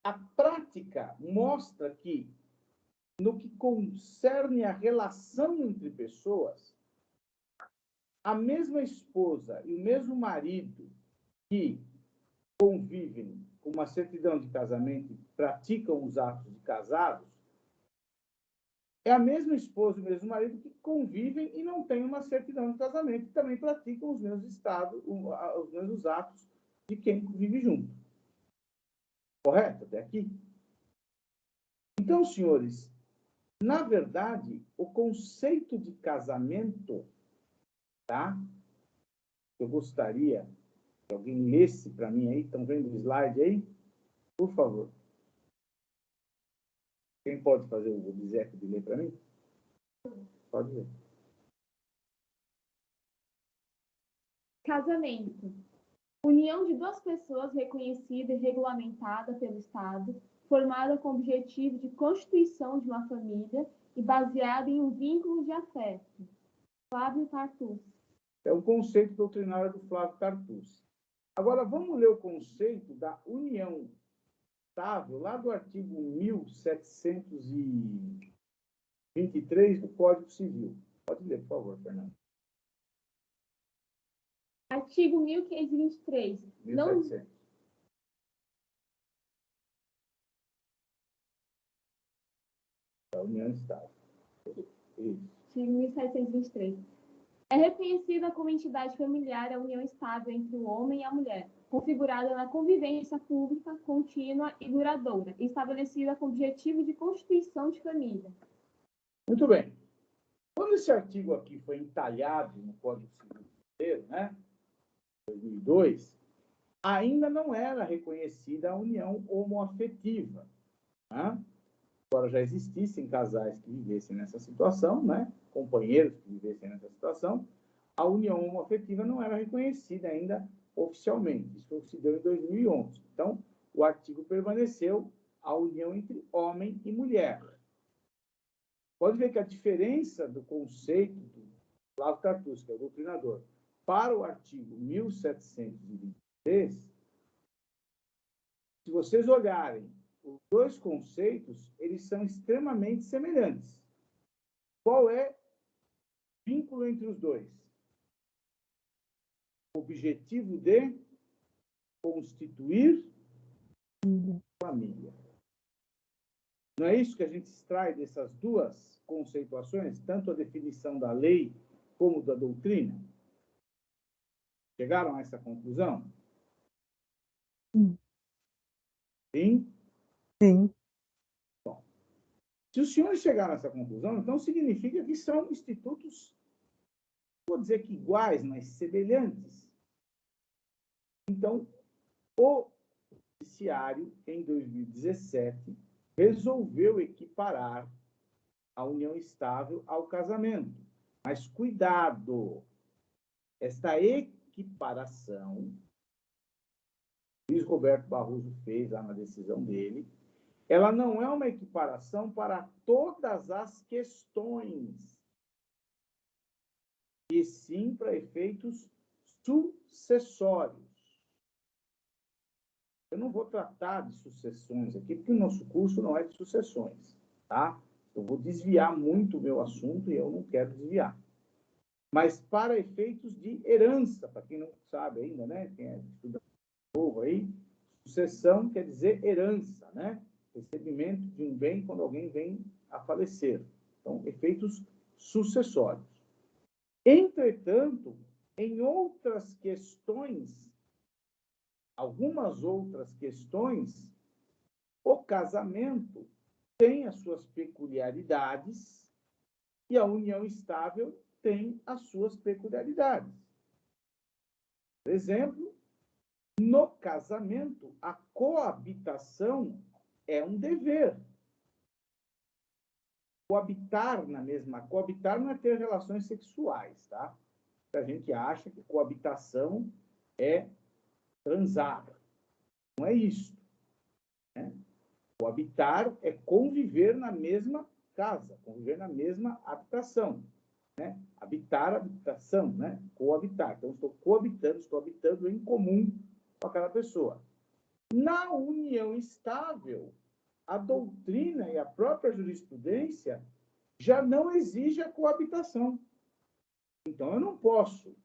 S1: a prática mostra que, no que concerne a relação entre pessoas, a mesma esposa e o mesmo marido que convivem com uma certidão de casamento e praticam os atos de casados, é a mesma esposa e o mesmo marido que convivem e não têm uma certidão de casamento e também praticam os mesmos os mesmos atos de quem vive junto. Correto? Até aqui? Então, senhores, na verdade, o conceito de casamento, tá? Eu gostaria que alguém lesse para mim aí. Estão vendo o slide aí? Por favor. Quem pode fazer o obséquio de ler para mim? Pode ler.
S10: Casamento. União de duas pessoas reconhecida e regulamentada pelo Estado, formada com o objetivo de constituição de uma família e baseada em um vínculo de afeto. Flávio Tartucci.
S1: É o conceito doutrinário do Flávio Tartucci. Agora, vamos ler o conceito da união estável, lá do artigo 1723 do Código Civil. Pode ler, por favor, Fernando.
S10: Artigo 1523.
S1: 1700. Da união estável. Isso.
S10: Artigo 1723. É reconhecida como entidade familiar a união estável entre o homem e a mulher, configurada na convivência pública, contínua e duradoura, e estabelecida com o objetivo de constituição de família.
S1: Muito bem. Quando esse artigo aqui foi entalhado no Código Civil brasileiro, né, 2002, ainda não era reconhecida a união homoafetiva. Né? Agora já existissem casais que vivessem nessa situação, né, companheiros que vivessem nessa situação, a união homoafetiva não era reconhecida ainda oficialmente. Isso se deu em 2011. Então, o artigo permaneceu a união entre homem e mulher. Pode ver que a diferença do conceito do Flávio Tartucci, que é o doutrinador, para o artigo 1723, se vocês olharem os dois conceitos, eles são extremamente semelhantes. Qual é o vínculo entre os dois? O objetivo de constituir família. Não é isso que a gente extrai dessas duas conceituações, tanto a definição da lei como da doutrina? Chegaram a essa conclusão? Sim?
S8: Sim.
S1: Bom, se os senhores chegaram a essa conclusão, então significa que são institutos, vou dizer que iguais, mas semelhantes. Então, o judiciário, em 2017, resolveu equiparar a união estável ao casamento. Mas cuidado! Esta equiparação, Luiz Roberto Barroso fez lá na decisão dele, ela não é uma equiparação para todas as questões, e sim para efeitos sucessórios. Eu não vou tratar de sucessões aqui, porque o nosso curso não é de sucessões, tá? Eu vou desviar muito o meu assunto e eu não quero desviar. Mas para efeitos de herança, para quem não sabe ainda, né? Quem é estudante novo aí, sucessão quer dizer herança, né? Recebimento de um bem quando alguém vem a falecer. Então, efeitos sucessórios. Entretanto, Em outras questões, algumas outras questões, o casamento tem as suas peculiaridades e a união estável tem as suas peculiaridades. Por exemplo, no casamento, a coabitação é um dever. Coabitar não é ter relações sexuais, tá? A gente acha que coabitação é transar. Não é isso, né? Coabitar é conviver na mesma casa, conviver na mesma habitação, né? Habitar, habitação, né? Coabitar. Então, estou habitando em comum com aquela pessoa. Na união estável, a doutrina e a própria jurisprudência já não exige a coabitação. Então, eu não posso,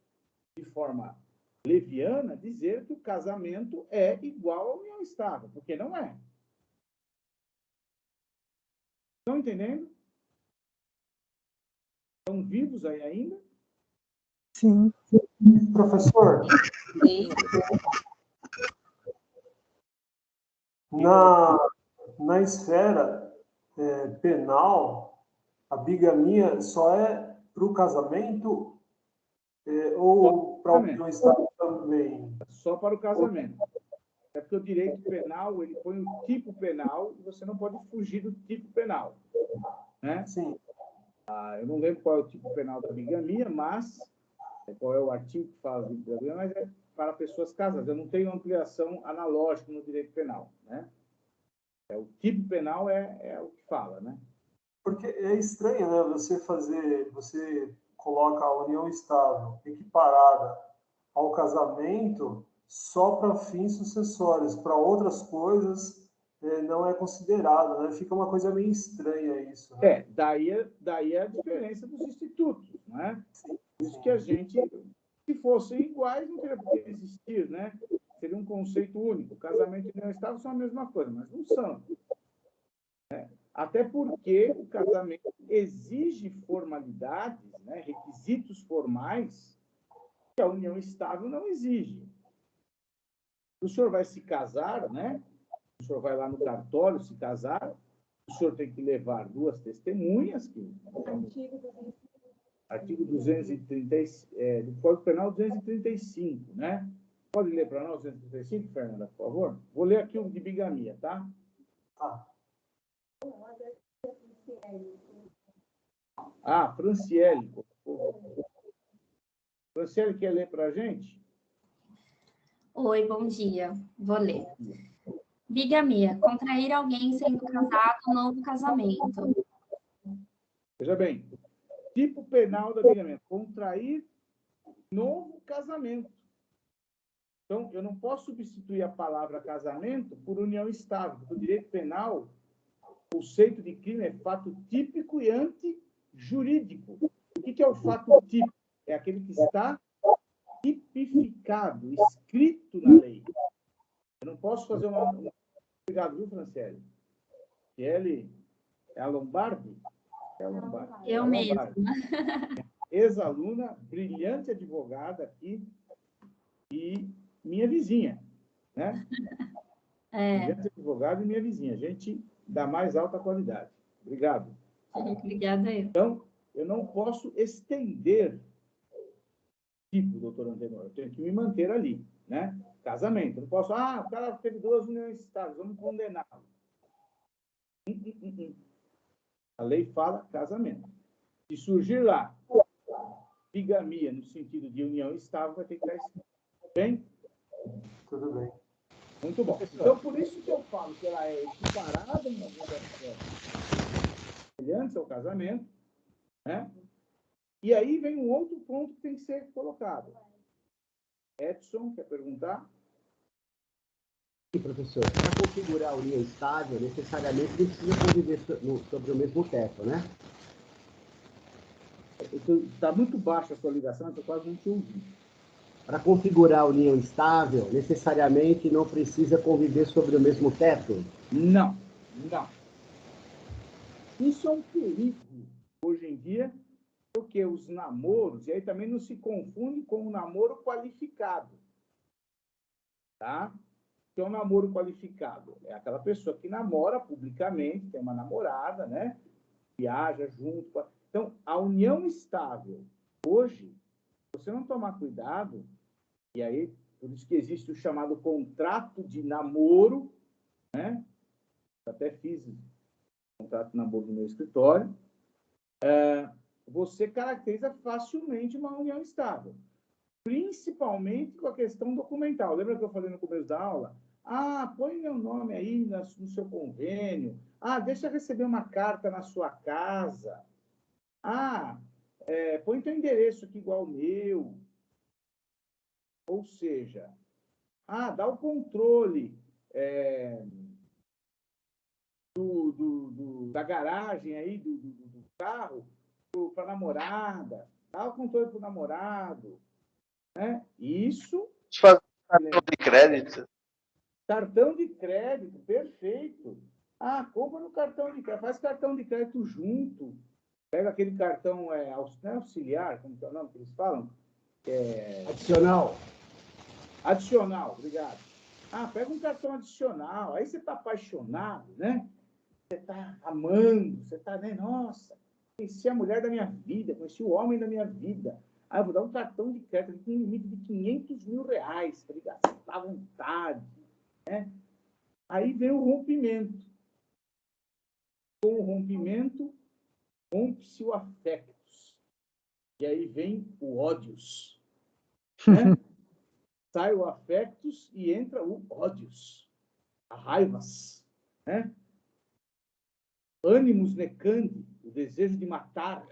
S1: de forma leviana, dizer que o casamento é igual à união estável, porque não é. Estão entendendo? Estão vivos aí ainda?
S8: Sim.
S9: Professor,
S4: Sim.
S9: na esfera penal, a bigamia só é para o casamento ou para a união estável também?
S1: Só para o casamento. É porque o direito penal, ele põe o tipo penal e você não pode fugir do tipo penal, né?
S9: Sim.
S1: Eu não lembro qual é o tipo penal da bigamia, mas qual é o artigo que fala de bigamia, mas é para pessoas casadas. Eu não tenho ampliação analógica no direito penal, né? O tipo penal é o que fala, né?
S9: Porque é estranho, né? Você coloca a união estável equiparada ao casamento só para fins sucessórios, para outras coisas não é considerado, né? Fica uma coisa meio estranha isso. Né?
S1: Daí a diferença dos institutos, né? Isso que a gente, se fossem iguais, não teria por que existir, né? Seria um conceito único. Casamento e união estável são a mesma coisa, mas não são. Né? Até porque o casamento exige formalidades, né? Requisitos formais que a união estável não exige. O senhor vai se casar, né? O senhor vai lá no cartório se casar, o senhor tem que levar 2 testemunhas, que artigo 230, do Código Penal 235, né? Pode ler para nós 235, Fernanda, por favor? Vou ler aqui o de bigamia, tá? Franciele. Franciele, quer ler para a gente?
S11: Oi, bom dia. Vou ler. Bigamia, contrair alguém sendo casado, novo casamento.
S1: Veja bem, tipo penal da bigamia, contrair novo casamento. Então, eu não posso substituir a palavra casamento por união estável. No direito penal, o conceito de crime é fato típico e antijurídico. O que é o fato típico? É aquele que está tipificado, escrito na lei. Eu não posso fazer uma... Obrigado, viu, Franciele? Ele é a Lombardi? É a Lombardi.
S11: Eu mesma.
S1: Ex-aluna, brilhante advogada aqui e minha vizinha, né? Brilhante advogada e minha vizinha. Gente da mais alta qualidade. Obrigado.
S11: Obrigada eu.
S1: Então, eu não posso estender tipo, doutor Antenor, eu tenho que me manter ali, né? Casamento. Eu não posso, o cara teve 2 uniões estáveis, vamos condená-lo. A lei fala casamento. Se surgir lá bigamia no sentido de união estável, vai ter que estar escrito. Bem?
S9: Tudo bem.
S1: Muito bom. Então, por isso que eu falo que ela é equiparada em alguns aspectos semelhantes ao casamento, né? E aí vem um outro ponto que tem que ser colocado. Edson, quer perguntar?
S5: Sim, professor. Para configurar a união estável, necessariamente não precisa conviver sobre o mesmo teto, né?
S1: Está muito baixa a sua ligação, eu quase não te ouvi.
S5: Para configurar a união estável, necessariamente não precisa conviver sobre o mesmo teto?
S1: Não. Isso é um perigo, hoje em dia, Porque os namoros, e aí também não se confunde com o namoro qualificado. Tá? Que é um namoro qualificado. É aquela pessoa que namora publicamente, tem uma namorada, né? Viaja junto. Então, a união estável, hoje, se você não tomar cuidado, e aí, por isso que existe o chamado contrato de namoro, né? Eu até fiz contrato de namoro no meu escritório, você caracteriza facilmente uma união estável. Principalmente com a questão documental. Lembra que eu falei no começo da aula? Põe meu nome aí no seu convênio. Deixa eu receber uma carta na sua casa. Põe teu endereço aqui igual ao meu. Ou seja, dá o controle da garagem aí, do carro para a namorada. Dá o controle para o namorado. Né? Isso.
S12: Cartão de crédito.
S1: Cartão de crédito, perfeito. Compra no cartão de crédito, faz cartão de crédito junto. Pega aquele cartão não é auxiliar, como que é o nome que eles falam?
S5: Adicional.
S1: Adicional, obrigado. Pega um cartão adicional. Aí você está apaixonado, né? Você está amando, você está, né? Nossa, conheci a mulher da minha vida, conheci o homem da minha vida. Eu vou dar um cartão de crédito com um limite de R$500 mil para ele gastar à vontade. Né? Aí vem o rompimento. Com o rompimento, rompe-se o afectos. E aí vem o ódios. Né? Sai o afectos e entra o ódios. A raivas. Né? Ânimos necandi, o desejo de matar.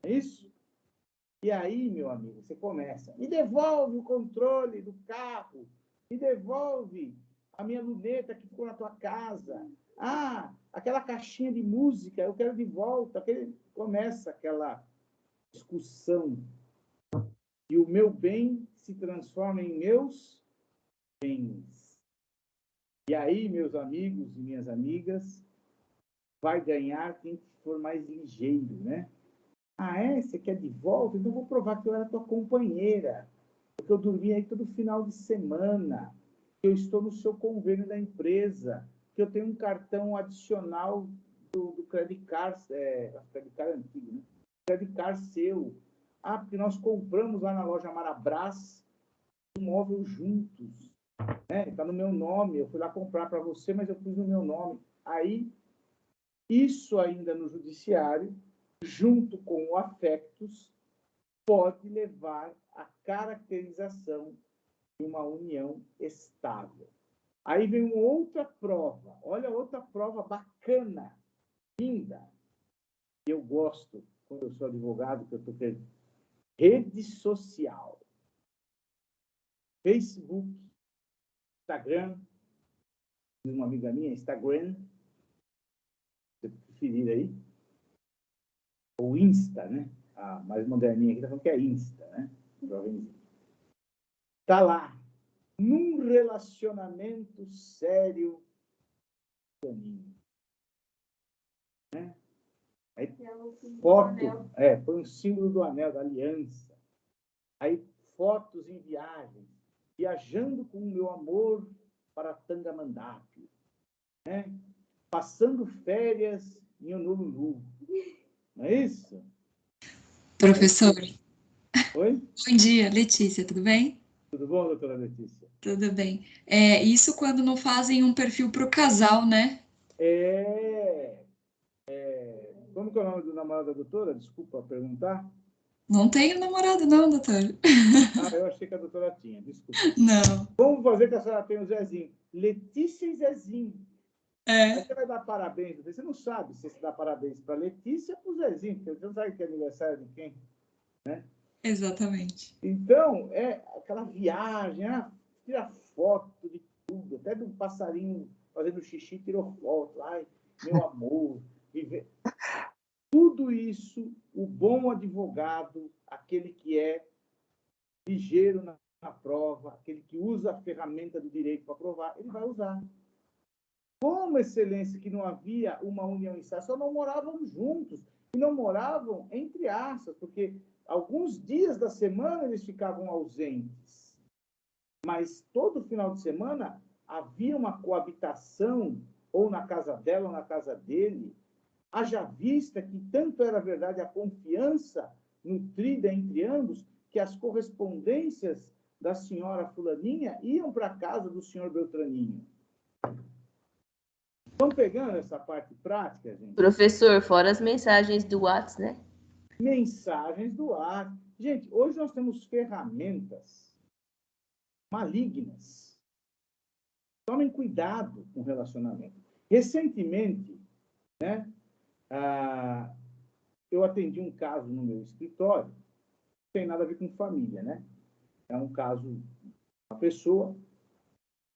S1: É isso? E aí, meu amigo, você começa. Me devolve o controle do carro. Me devolve a minha luneta que ficou na tua casa. Aquela caixinha de música, eu quero de volta. Começa aquela discussão. E o meu bem se transforma em meus bens. E aí, meus amigos e minhas amigas, vai ganhar quem for mais ligeiro, né? Você quer de volta? Então vou provar que eu era tua companheira. Porque eu dormi aí todo final de semana. Que eu estou no seu convênio da empresa. Que eu tenho um cartão adicional do Credit Card. Credit Card antigo, né? Credit Card seu. Porque nós compramos lá na loja Marabras um móvel juntos. Está no meu nome. Eu fui lá comprar para você, mas eu pus no meu nome. Aí, isso ainda no judiciário, junto com o afectos, pode levar à caracterização de uma união estável. Aí vem uma outra prova. Olha, outra prova bacana, linda. Eu gosto, quando eu sou advogado, que eu estou tendo rede social. Facebook, Instagram, uma amiga minha, Instagram, se você preferir aí, ou Insta, né? A mais moderninha aqui está falando que é Insta, né? Está lá, num relacionamento sério, né? Aí, foto, põe o símbolo do anel, da aliança. Aí, fotos em viagens, viajando com o meu amor para Tangamandapio, né? Passando férias em Honolulu. Não é isso?
S13: Professor.
S1: Oi?
S13: Bom dia, Letícia, tudo bem?
S1: Tudo bom, doutora Letícia?
S13: Tudo bem. Isso quando não fazem um perfil para o casal, né?
S1: Como que é o nome do namorado da doutora? Desculpa perguntar.
S13: Não tenho namorado não, doutor.
S1: Eu achei que a doutora tinha, desculpa.
S13: Não.
S1: Vamos fazer que a senhora tem o Zezinho. Letícia e Zezinho. Aí você vai dar parabéns. Você não sabe se você dá parabéns para Letícia ou para o Zezinho, porque você não sabe que é aniversário de quem, né?
S13: Exatamente.
S1: Então, é aquela viagem, tira foto de tudo, até do passarinho fazendo xixi, tirou foto. Ai, meu amor. Tudo isso, o bom advogado, aquele que é ligeiro na prova, aquele que usa a ferramenta do direito para provar, ele vai usar. Como, excelência, que não havia uma união estável, só não moravam juntos. e não moravam entre aspas, porque alguns dias da semana eles ficavam ausentes, mas todo final de semana havia uma coabitação, ou na casa dela ou na casa dele, haja vista que tanto era verdade a confiança nutrida entre ambos, que as correspondências da senhora fulaninha iam para a casa do senhor Beltraninho. Estão pegando essa parte prática, gente?
S14: Professor, fora as mensagens do WhatsApp, né?
S1: Mensagens do WhatsApp. Gente, hoje nós temos ferramentas malignas. Tomem cuidado com o relacionamento. Recentemente, né, eu atendi um caso no meu escritório, não tem nada a ver com família, né? É um caso, uma pessoa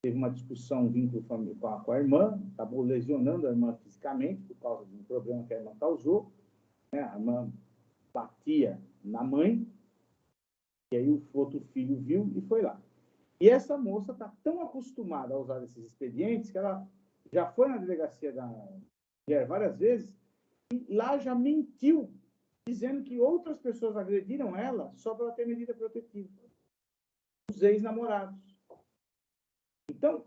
S1: teve uma discussão, um vínculo com a irmã, acabou lesionando a irmã fisicamente por causa de um problema que a irmã causou, né? A irmã batia na mãe, e aí o outro filho viu e foi lá. E essa moça está tão acostumada a usar esses expedientes que ela já foi na delegacia da mulher várias vezes e lá já mentiu, dizendo que outras pessoas agrediram ela só para ela ter medida protetiva. Os ex-namorados. Então,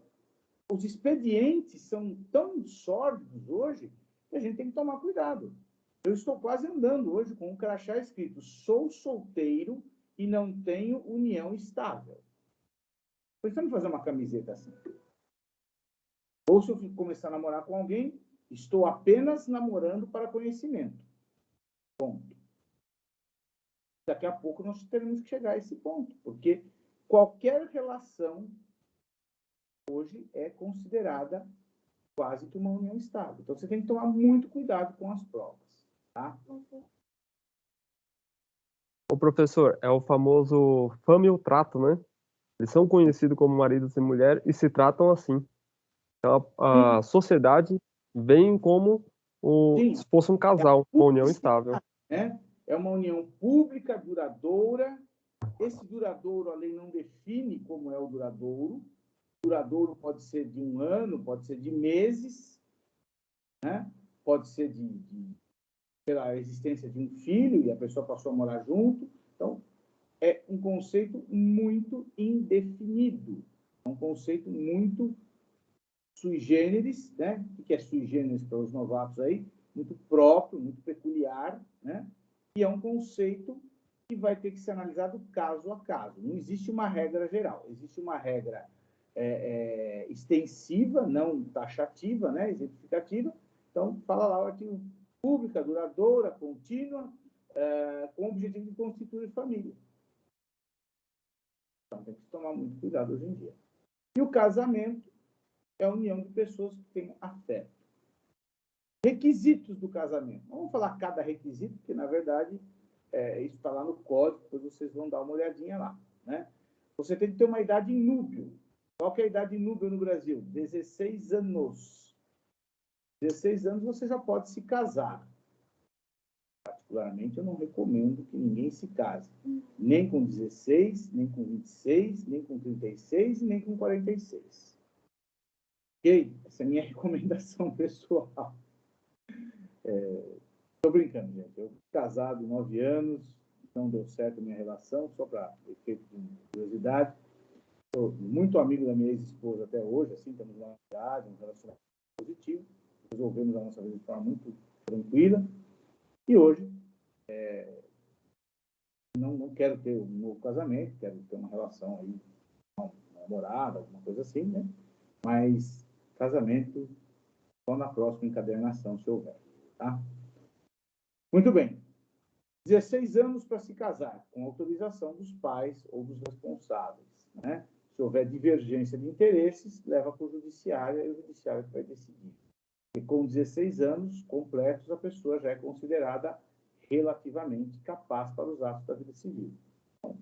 S1: os expedientes são tão sórdidos hoje que a gente tem que tomar cuidado. Eu estou quase andando hoje com um crachá escrito: sou solteiro e não tenho união estável. Pensando em fazer uma camiseta assim. Ou se eu começar a namorar com alguém, estou apenas namorando para conhecimento. Ponto. Daqui a pouco nós teremos que chegar a esse ponto, porque qualquer relação hoje é considerada quase que uma união estável. Então, você tem que tomar muito cuidado com as provas, tá?
S6: O professor, é o famoso famil-trato, né? Eles são conhecidos como maridos e mulher e se tratam assim. Então, a sociedade vem como se fosse um casal, uma união estável.
S1: Né? É uma união pública, duradoura. Esse duradouro, a lei não define como é o duradouro. Duradouro pode ser de 1 ano, pode ser de meses, né? Pode ser pela existência de um filho e a pessoa passou a morar junto. Então, é um conceito muito indefinido. É um conceito muito sui generis, né? O que é sui generis para os novatos aí? Muito próprio, muito peculiar, né? E é um conceito que vai ter que ser analisado caso a caso. Não existe uma regra geral. Existe uma regra extensiva, não taxativa, né? Exemplificativa. Então, fala lá o artigo: pública, duradoura, contínua, com o objetivo de constituir família. Então, tem que tomar muito cuidado hoje em dia. E o casamento é a união de pessoas que têm afeto. Requisitos do casamento. Não vamos falar cada requisito, porque, na verdade, isso está lá no código, depois vocês vão dar uma olhadinha lá, né? Você tem que ter uma idade inúbil. Qual que é a idade inúbil no Brasil? 16 anos. 16 anos você já pode se casar. Particularmente, eu não recomendo que ninguém se case. Nem com 16, nem com 26, nem com 36 e nem com 46. Ok? Essa é a minha recomendação pessoal. Estou brincando, gente. Eu fui casado 9 anos, não deu certo a minha relação, só para efeito de curiosidade. Sou muito amigo da minha ex-esposa até hoje, assim, temos uma amizade, um relacionamento positivo. Resolvemos a nossa vida de forma muito tranquila. E hoje, não quero ter um novo casamento, quero ter uma relação aí, uma namorada, alguma coisa assim, né? Mas casamento só na próxima encadernação, se houver, tá? Muito bem. 16 anos para se casar, com autorização dos pais ou dos responsáveis, né? Se houver divergência de interesses, leva para o judiciário e o judiciário vai decidir. E com 16 anos completos, a pessoa já é considerada relativamente capaz para os atos da vida civil. Então,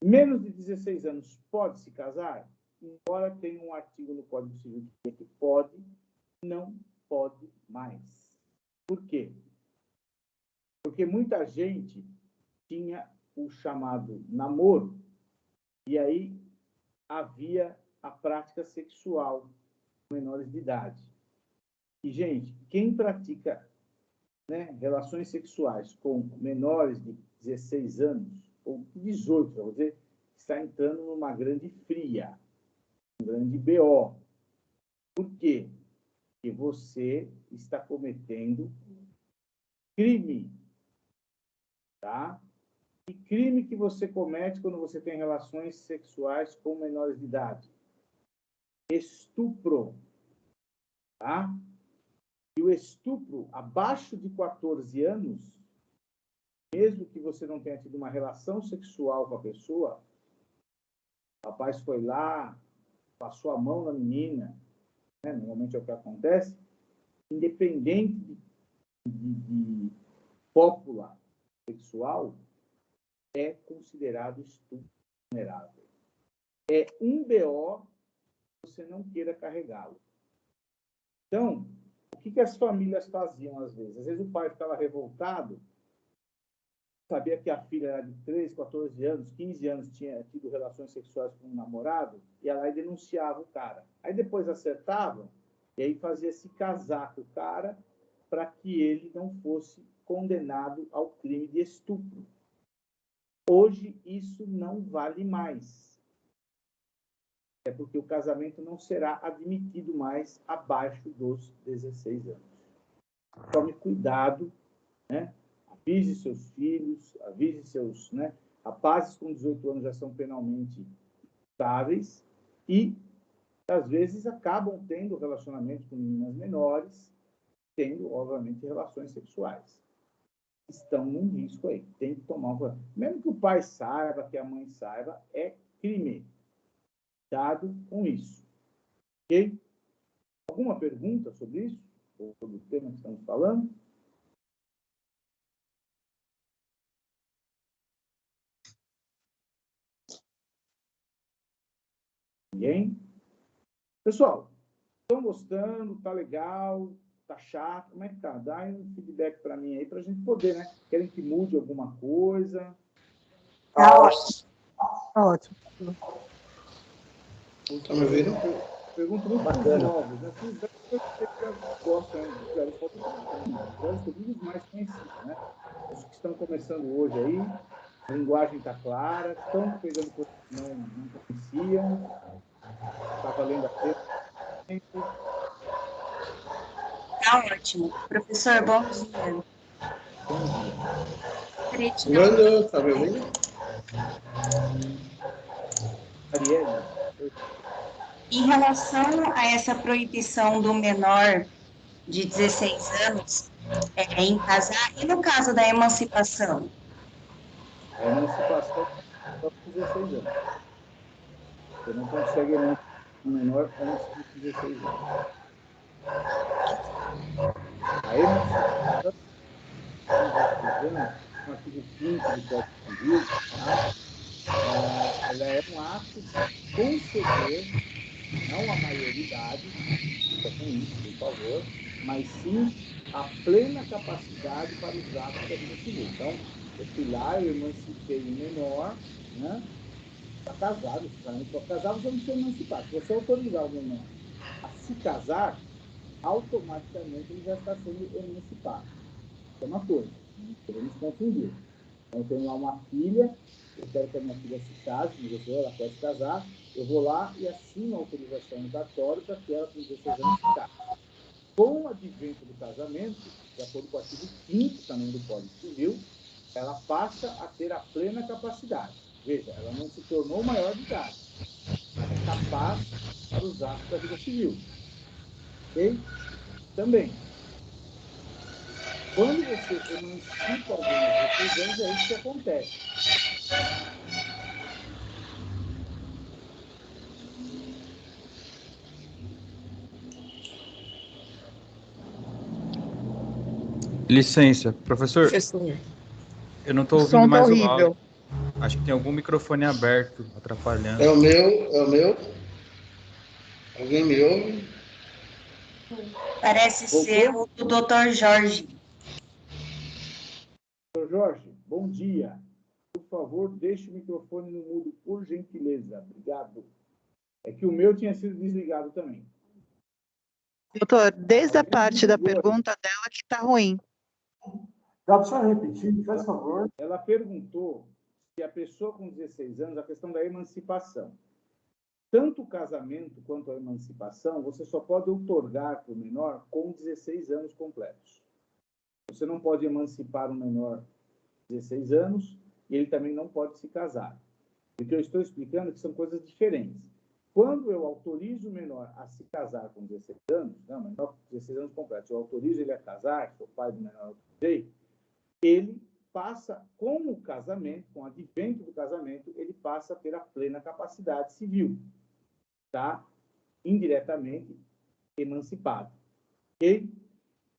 S1: menos de 16 anos pode se casar, embora tenha um artigo no Código Civil que diz que pode, não pode mais. Por quê? Porque muita gente tinha o chamado namoro e aí havia a prática sexual com menores de idade. E, gente, quem pratica né, relações sexuais com menores de 16 anos, ou 18, vamos dizer, está entrando numa grande fria, um grande BO. Por quê? Porque você está cometendo crime, tá? Que crime que você comete quando você tem relações sexuais com menores de idade? Estupro, tá? E o estupro abaixo de 14 anos, mesmo que você não tenha tido uma relação sexual com a pessoa, o rapaz foi lá, passou a mão na menina, né? Normalmente é o que acontece, independente de cópula sexual, é considerado estupro vulnerável. É um BO que você não queira carregá-lo. Então, o que as famílias faziam às vezes? Às vezes o pai ficava revoltado, sabia que a filha era de 13, 14 anos, 15 anos, tinha tido relações sexuais com um namorado, ia lá e denunciava o cara. Aí depois acertava, e aí fazia se casar com o cara para que ele não fosse condenado ao crime de estupro. Hoje, isso não vale mais. É porque o casamento não será admitido mais abaixo dos 16 anos. Tome cuidado, né? Avise seus filhos, avise seus, né? Rapazes com 18 anos já são penalmente estáveis e, às vezes, acabam tendo relacionamentos com meninas menores, tendo, obviamente, relações sexuais. Estão num risco aí. Tem que tomar cuidado. Mesmo que o pai saiba, que a mãe saiba, é crime. Cuidado com isso. Ok? Alguma pergunta sobre isso? Ou sobre o tema que estamos falando? Ninguém? Pessoal, estão gostando? Tá legal? Tá chato? Como é que tá? Dá um feedback para mim aí, para a gente poder, né? Querem que mude alguma coisa?
S8: Tá ótimo. Tá ótimo.
S1: Tá me ouvindo? Pergunto muito para os novos, né? Os velhos gostam, né? Os velhos podem falar, os velhos que eu digo os mais conhecidos, né? Os que estão começando hoje aí, a linguagem está clara, estão pegando coisas que não conheciam, está valendo a pena.
S15: Tá ótimo. Professor, bom dia.
S1: Bom dia.
S15: Não,
S1: tá me ouvindo? Arielle.
S15: em relação a essa proibição do menor de 16 anos em casar, e no caso da emancipação?
S1: A emancipação só com 16 anos. Você não consegue emancipar um menor antes de 16 anos. A emancipação, no artigo 5º do Código Civil, tá? Ela é um ato de conceder, não a maioridade, com isso, por favor, mas sim a plena capacidade para os atos da vida civil. Então, eu fui lá, eu emancipei o menor, né? Está casado, para casar você não precisa emancipar. Se você autorizar o menor a se casar, automaticamente ele já está sendo emancipado. É uma coisa, não podemos confundir. Então, eu tenho lá uma filha, eu quero que a minha filha se case, ela quer se casar, eu vou lá e assino a autorização no cartório para que ela, com 16 anos, se case. Com o advento do casamento, de acordo com o artigo 5º também do Código Civil, ela passa a ter a plena capacidade. Veja, ela não se tornou maior de idade, mas é capaz para os atos da vida civil. Ok? Também, quando você emancipa alguém aos 16 anos, é isso que acontece.
S2: Licença, professor. Eu não estou ouvindo mais o áudio. Acho que tem algum microfone aberto atrapalhando.
S16: É o meu. Alguém me ouve?
S15: Parece ser o do Dr. Jorge.
S1: Dr. Jorge, bom dia. Por favor, deixe o microfone no mudo, por gentileza. Obrigado. É que o meu tinha sido desligado também.
S7: Doutor, desde a parte da pergunta dela que está ruim.
S9: Dá para você repetir, faz favor?
S1: Ela perguntou se a pessoa com 16 anos, a questão da emancipação. Tanto o casamento quanto a emancipação, você só pode outorgar para o menor com 16 anos completos. Você não pode emancipar um menor de 16 anos e ele também não pode se casar. O que eu estou explicando é que são coisas diferentes. Quando eu autorizo o menor a se casar com 16 anos, não, menor com 16 anos completos, eu autorizo ele a casar, sou pai do menor, ele passa, com o casamento, com o advento do casamento, ele passa a ter a plena capacidade civil, tá? Indiretamente emancipado. Ok?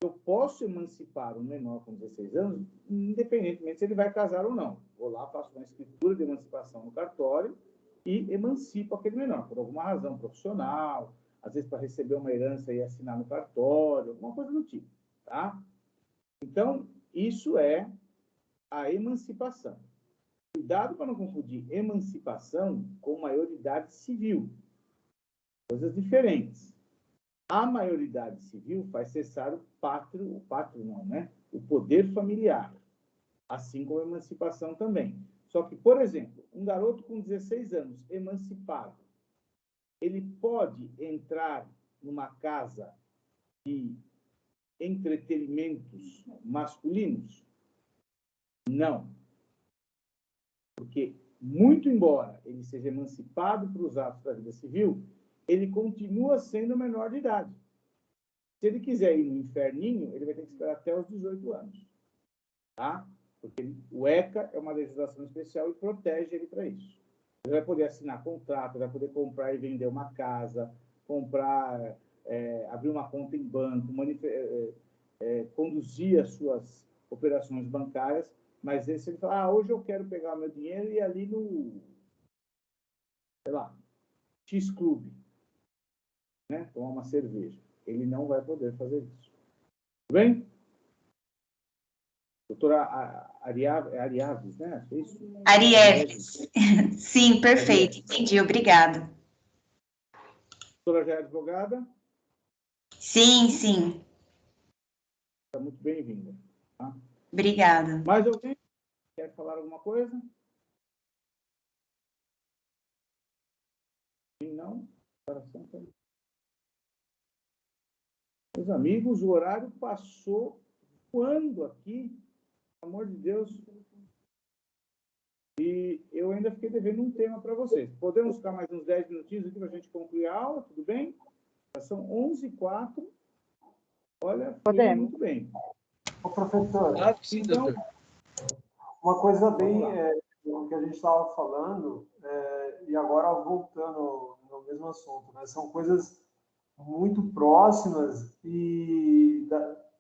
S1: Eu posso emancipar um menor com 16 anos, independentemente se ele vai casar ou não. Vou lá, faço uma escritura de emancipação no cartório e emancipo aquele menor, por alguma razão profissional, às vezes para receber uma herança e assinar no cartório, alguma coisa do tipo, tá? Então, isso é a emancipação. Cuidado para não confundir emancipação com maioridade civil. Coisas diferentes. A maioridade civil faz cessar o pátrio não, né? O poder familiar, assim como a emancipação também. Só que, por exemplo, um garoto com 16 anos, emancipado, ele pode entrar numa casa de entretenimentos masculinos? Não. Porque, muito embora ele seja emancipado para os atos da vida civil, ele continua sendo menor de idade. Se ele quiser ir no inferninho, ele vai ter que esperar até os 18 anos. Tá? Porque o ECA é uma legislação especial e protege ele para isso. Ele vai poder assinar contrato, vai poder comprar e vender uma casa, comprar, abrir uma conta em banco, conduzir as suas operações bancárias, mas se ele falar, hoje eu quero pegar meu dinheiro e ir ali no, sei lá, X-Clube, né? Tomar uma cerveja. Ele não vai poder fazer isso. Tudo bem? Doutora Ariaves, né? É isso?
S15: Arieves. Sim, perfeito. Arieves. Entendi, obrigado.
S1: Doutora já é advogada?
S15: Sim, sim.
S1: Está muito bem-vinda. Tá?
S15: Obrigada.
S1: Mais alguém quer falar alguma coisa? Sim, não? Meus amigos, o horário passou voando aqui, pelo amor de Deus. E eu ainda fiquei devendo um tema para vocês. Podemos ficar mais uns 10 minutinhos aqui para a gente concluir a aula, tudo bem? Já são 11h04. Olha,
S7: podemos.
S1: Muito bem.
S9: Ô, professor,
S3: sim,
S1: então,
S3: doutor.
S9: Uma coisa bem que a gente estava falando, e agora voltando no mesmo assunto, né? São coisas muito próximas e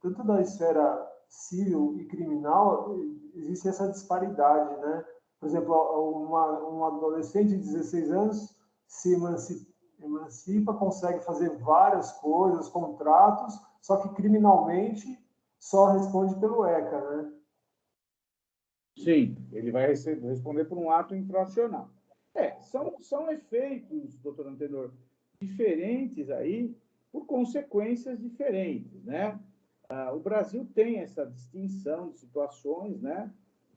S9: tanto da esfera civil e criminal existe essa disparidade, né? Por exemplo, um adolescente de 16 anos se emancipa, consegue fazer várias coisas, contratos, só que criminalmente só responde pelo ECA, né?
S1: Sim, ele vai responder por um ato infracional. São efeitos, doutor Antenor, diferentes aí, por consequências diferentes, né? O Brasil tem essa distinção de situações, né?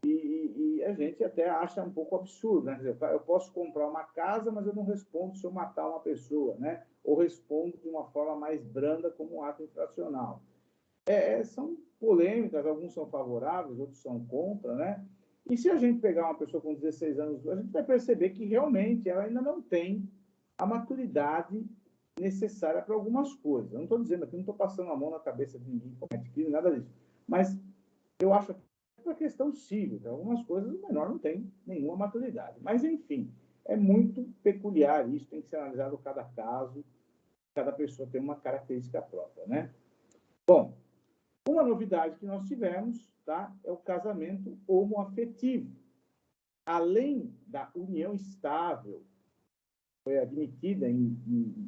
S1: E a gente até acha um pouco absurdo, né? Quer dizer, eu posso comprar uma casa, mas eu não respondo se eu matar uma pessoa, né? Ou respondo de uma forma mais branda como um ato infracional. São polêmicas, alguns são favoráveis, outros são contra, né? E se a gente pegar uma pessoa com 16 anos, a gente vai perceber que realmente ela ainda não tem a maturidade necessária para algumas coisas. Eu não estou dizendo aqui, não estou passando a mão na cabeça de ninguém que comete crime, nada disso. Mas eu acho que é uma questão civil. Algumas coisas o menor não tem nenhuma maturidade. Mas, enfim, é muito peculiar isso, tem que ser analisado cada caso, cada pessoa tem uma característica própria, né? Bom, uma novidade que nós tivemos, tá, é o casamento homoafetivo. Além da união estável, foi admitida em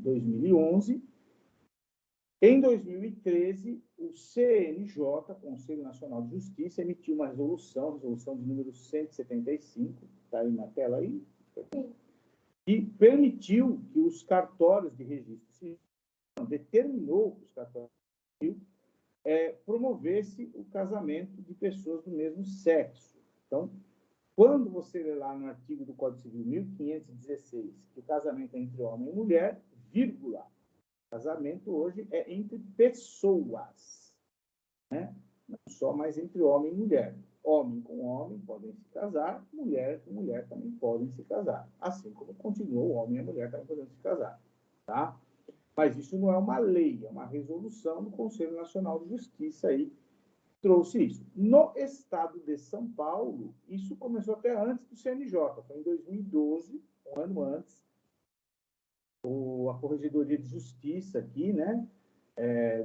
S1: 2011, em 2013, o CNJ, Conselho Nacional de Justiça, emitiu uma resolução de número 175, está aí na tela aí, e permitiu que os cartórios de registro civil, determinou que os cartórios de registro civil promovesse o casamento de pessoas do mesmo sexo. Então, quando você lê lá no artigo do Código Civil 1516, que o casamento é entre homem e mulher, vírgula, casamento hoje é entre pessoas, né? Não só mais entre homem e mulher. Homem com homem podem se casar, mulher com mulher também podem se casar. Assim como continua o homem e a mulher também podendo se casar, tá? Mas isso não é uma lei, é uma resolução do Conselho Nacional de Justiça aí, trouxe isso. No estado de São Paulo, isso começou até antes do CNJ, foi em 2012, um ano antes, a Corregedoria de Justiça aqui, né,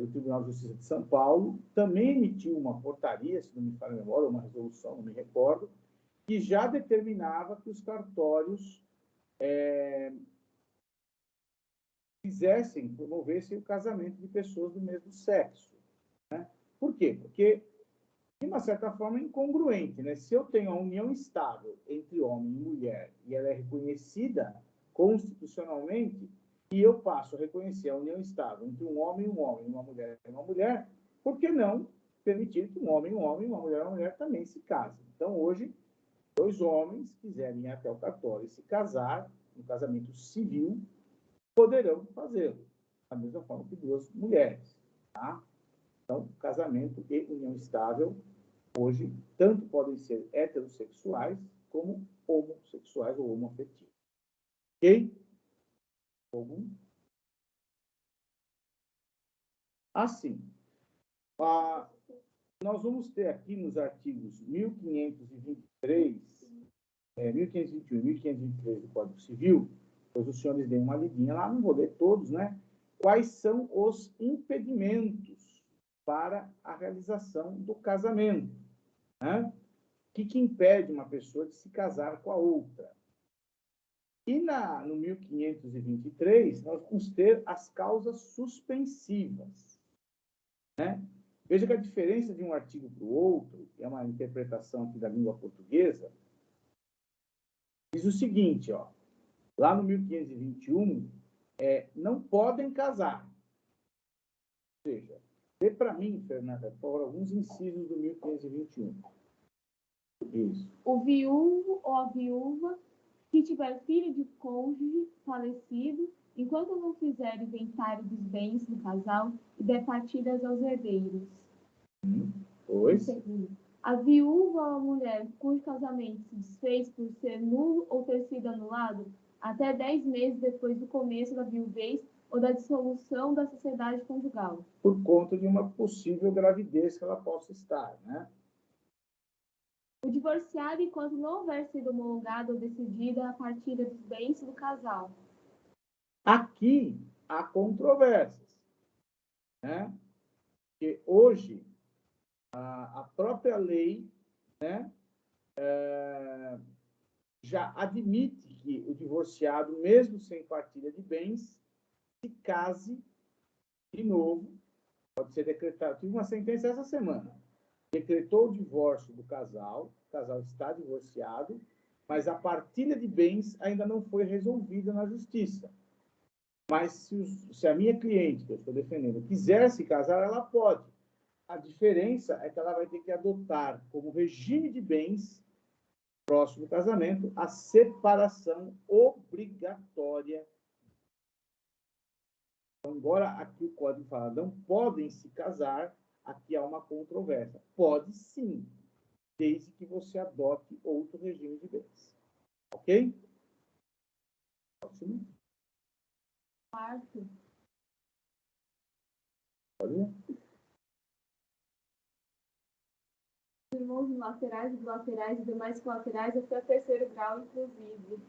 S1: do Tribunal de Justiça de São Paulo, também emitiu uma portaria, se não me falha a memória, uma resolução, não me recordo, que já determinava que os cartórios promovessem o casamento de pessoas do mesmo sexo, né? Por quê? Porque, de uma certa forma, é incongruente, né? Se eu tenho a união estável entre homem e mulher e ela é reconhecida constitucionalmente, e eu passo a reconhecer a união estável entre um homem, uma mulher e uma mulher, por que não permitir que um homem, uma mulher e uma mulher também se casem? Então, hoje, 2 homens quiserem ir até o cartório e se casar, no casamento civil, poderão fazê-lo, da mesma forma que 2 mulheres, tá? Então, casamento e união estável, hoje, tanto podem ser heterossexuais como homossexuais ou homoafetivos. Ok? Assim, nós vamos ter aqui nos artigos 1523, 1521 e 1523 do Código Civil, pois os senhores deem uma lidinha lá, não vou ler todos, né? Quais são os impedimentos para a realização do casamento, né? O que impede uma pessoa de se casar com a outra? E no 1523, nós vamos ter as causas suspensivas, né? Veja que a diferença de um artigo para o outro, que é uma interpretação aqui da língua portuguesa, diz o seguinte, ó, lá no 1521, não podem casar. Ou seja, dê para mim, Fernanda, por favor, alguns incisos do 1521. Isso.
S10: O viúvo ou a viúva que tiver filho de cônjuge falecido, enquanto não fizer inventário dos bens do casal e der partidas aos herdeiros.
S1: Pois.
S10: A viúva ou a mulher cujo casamento se desfez por ser nulo ou ter sido anulado até 10 meses depois do começo da viuvez ou da dissolução da sociedade conjugal.
S1: Por conta de uma possível gravidez que ela possa estar, né?
S10: O divorciado enquanto não houver sido homologado ou decidida a partilha dos bens do casal.
S1: Aqui há controvérsias, né? Porque hoje a própria lei, né, já admite que o divorciado, mesmo sem partilha de bens, se case de novo, pode ser decretado. Tive uma sentença essa semana. Decretou o divórcio do casal, o casal está divorciado, mas a partilha de bens ainda não foi resolvida na justiça. Mas se a minha cliente, que eu estou defendendo, quiser se casar, ela pode. A diferença é que ela vai ter que adotar como regime de bens, próximo do casamento, a separação obrigatória. Então, embora aqui o Código fala, não podem se casar, aqui há uma controvérsia. Pode sim, desde que você adote outro regime de bens. Ok? Próximo.
S10: Quarto.
S1: Pode ir.
S10: Irmãos laterais, bilaterais e demais colaterais até o 3º grau, inclusive.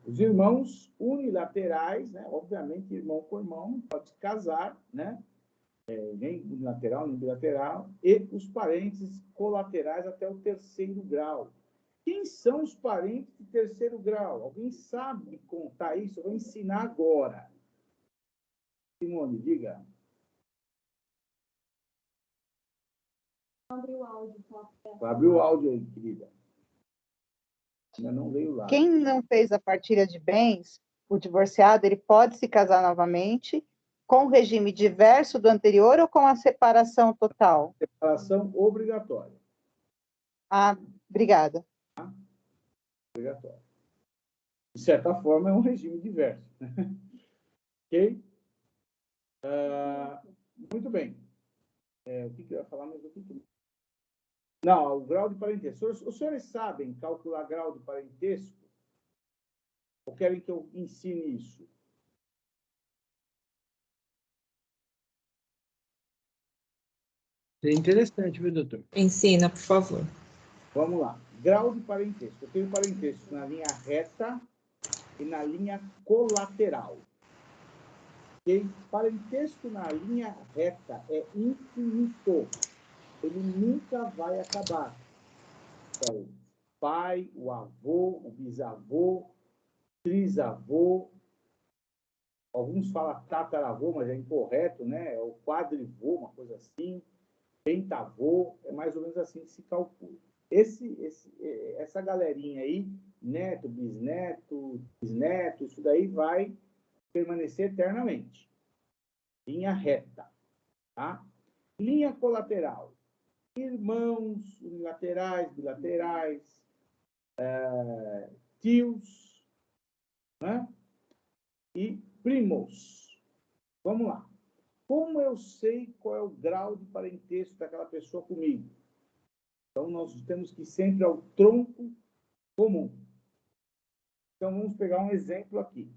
S1: Os irmãos unilaterais, né? Obviamente, irmão com irmão não pode se casar, né? Nem unilateral, nem bilateral, e os parentes colaterais até o 3º grau. Quem são os parentes de 3º grau? Alguém sabe contar isso? Eu vou ensinar agora. Simone, diga.
S10: Abre o áudio.
S1: Abre o áudio aí, querida. Ainda não veio lá.
S7: Quem não fez a partilha de bens, o divorciado, ele pode se casar novamente com regime diverso do anterior ou com a separação total?
S1: Separação obrigatória.
S7: Ah, obrigada.
S1: Obrigatória. De certa forma, é um regime diverso. Ok? Muito bem. O que eu ia falar, mas eu fico... Não, o grau de parentesco. Os senhores sabem calcular grau de parentesco? Ou querem que eu ensine isso?
S3: É interessante, viu, doutor?
S17: Ensina, por favor.
S1: Vamos lá. Grau de parentesco. Eu tenho parentesco na linha reta e na linha colateral. Okay? Parentesco na linha reta é infinito. Ele nunca vai acabar. Então, o pai, o avô, o bisavô, trisavô, alguns falam tataravô, mas é incorreto, né? É o quadrivô, uma coisa assim, pentavô, é mais ou menos assim que se calcula. Essa galerinha aí, neto, bisneto, isso daí vai permanecer eternamente. Linha reta, tá? Linha colateral. Irmãos unilaterais, bilaterais, tios, né? E primos. Vamos lá. Como eu sei qual é o grau de parentesco daquela pessoa comigo? Então, nós temos que ir sempre ao tronco comum. Então, vamos pegar um exemplo aqui.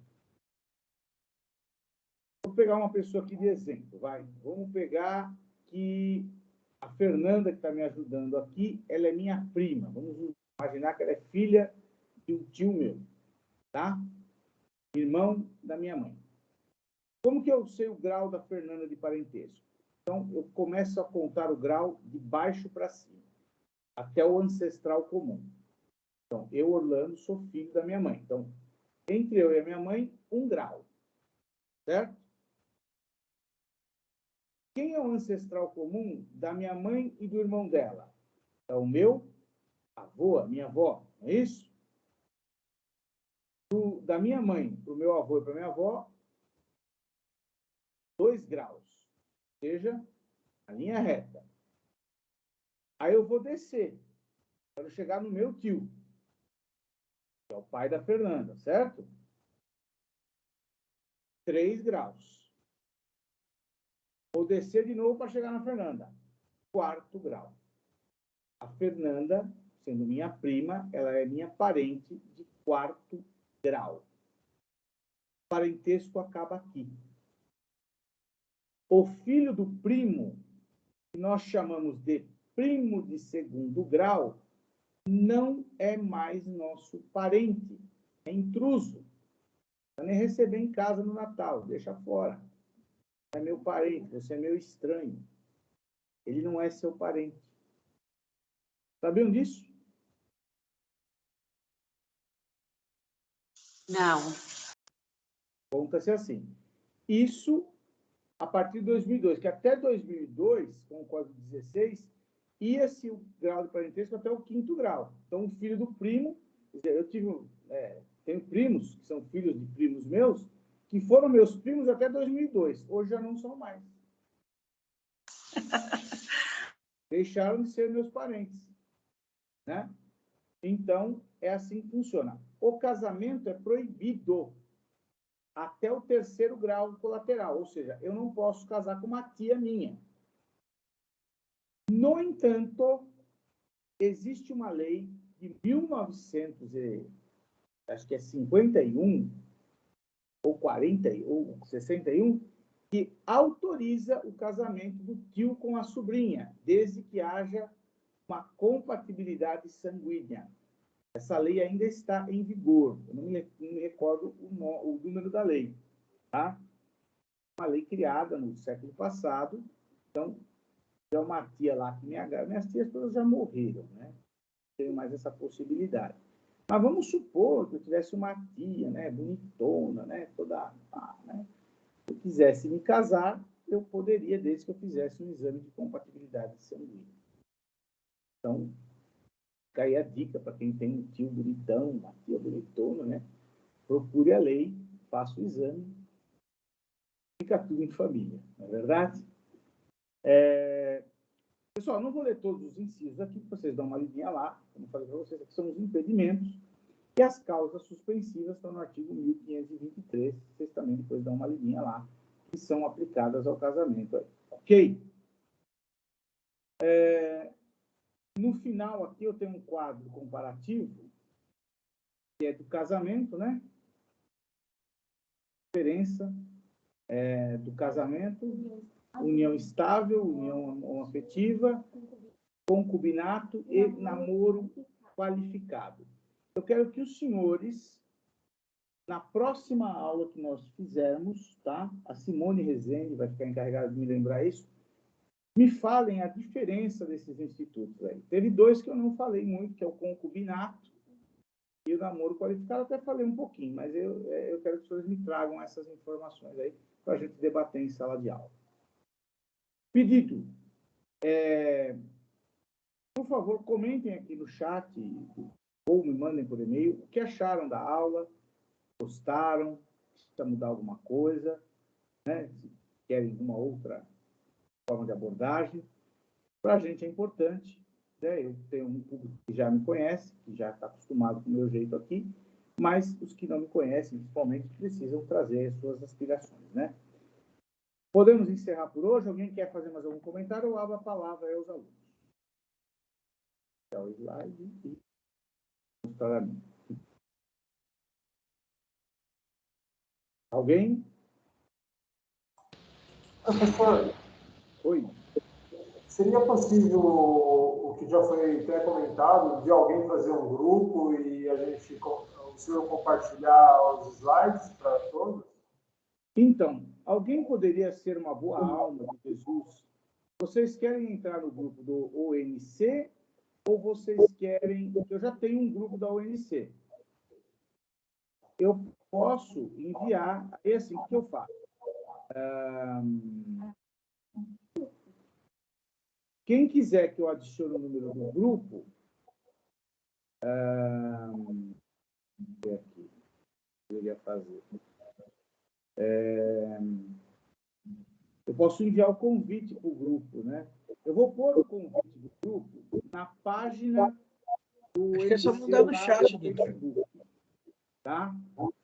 S1: Vou pegar uma pessoa aqui de exemplo, vai. Vamos pegar que a Fernanda, que está me ajudando aqui, ela é minha prima. Vamos imaginar que ela é filha de um tio meu, tá? Irmão da minha mãe. Como que eu sei o grau da Fernanda de parentesco? Então, eu começo a contar o grau de baixo para cima, até o ancestral comum. Então, eu, Orlando, sou filho da minha mãe. Então, entre eu e a minha mãe, 1 grau. Certo? Quem é o ancestral comum da minha mãe e do irmão dela? É o meu avô, a minha avó, não é isso? Da minha mãe para o meu avô e para a minha avó, 2 graus. Ou seja, a linha reta. Aí eu vou descer. Quero chegar no meu tio, que é o pai da Fernanda, certo? 3 graus. Vou descer de novo para chegar na Fernanda. 4º grau. A Fernanda, sendo minha prima, ela é minha parente de 4º grau. O parentesco acaba aqui. O filho do primo, que nós chamamos de primo de 2º grau, não é mais nosso parente. É intruso. Não nem receber em casa no Natal. Deixa fora. É meu parente, você é meu estranho. Ele não é seu parente. Sabiam disso?
S4: Não.
S1: Conta-se assim. Isso a partir de 2002, que até 2002, com o Código 16, ia-se o grau de parentesco até o 5º grau. Então, o filho do primo, eu tenho primos, que são filhos de primos meus, que foram meus primos até 2002. Hoje já não são mais. Deixaram de ser meus parentes. Né? Então, é assim que funciona. O casamento é proibido até o 3º grau colateral, ou seja, eu não posso casar com uma tia minha. No entanto, existe uma lei de 1951, ou 40, ou 61, que autoriza o casamento do tio com a sobrinha, desde que haja uma compatibilidade sanguínea. Essa lei ainda está em vigor. Eu não me recordo o número da lei. Tá? Uma lei criada no século passado. Então, é uma tia lá que minhas tias todas já morreram, né? Não tenho mais essa possibilidade. Mas vamos supor que eu tivesse uma tia, né, bonitona, né, toda, né? Se eu quisesse me casar, eu poderia, desde que eu fizesse um exame de compatibilidade sanguínea. Então, fica aí a dica para quem tem um tio bonitão, uma tia bonitona, né? Procure a lei, faça o exame e fica tudo em família, não é verdade? Pessoal, não vou ler todos os incisos aqui, vocês dão uma lidinha lá. Como eu falei para vocês, aqui são os impedimentos. E as causas suspensivas estão no artigo 1523. Vocês também depois dão uma lidinha lá, que são aplicadas ao casamento. Ok? No final, aqui eu tenho um quadro comparativo, que é do casamento, né? Diferença do casamento, união estável, união afetiva, concubinato e namoro qualificado. Eu quero que os senhores, na próxima aula que nós fizermos, tá? A Simone Rezende vai ficar encarregada de me lembrar isso, me falem a diferença desses institutos aí. Teve dois que eu não falei muito, que é o concubinato e o namoro qualificado. Até falei um pouquinho, mas eu quero que os senhores me tragam essas informações aí para a gente debater em sala de aula. Pedido. Por favor, comentem aqui no chat ou me mandem por e-mail o que acharam da aula, gostaram, se precisa mudar alguma coisa, né? Se querem alguma outra forma de abordagem. Para a gente é importante, né? Eu tenho um público que já me conhece, que já está acostumado com o meu jeito aqui, mas os que não me conhecem, principalmente, precisam trazer as suas aspirações, né? Podemos encerrar por hoje? Alguém quer fazer mais algum comentário? Eu abro a palavra aos alunos. O slide e mostrar a mim. Alguém?
S9: Professor.
S1: Oi.
S9: Seria possível, o que já foi pré-comentado, de alguém fazer um grupo e o senhor compartilhar os slides para todos?
S1: Então, alguém poderia ser uma boa alma de Jesus? Vocês querem entrar no grupo do ONC ou vocês querem... Eu já tenho um grupo da ONC. Eu posso enviar... É assim, o que eu faço? Quem quiser que eu adicione o número do grupo... aqui. Eu iria fazer... eu posso enviar o convite para o grupo, né? Eu vou pôr o convite do grupo na página do
S3: Acho que é só mandar no chat,
S1: Facebook, tá?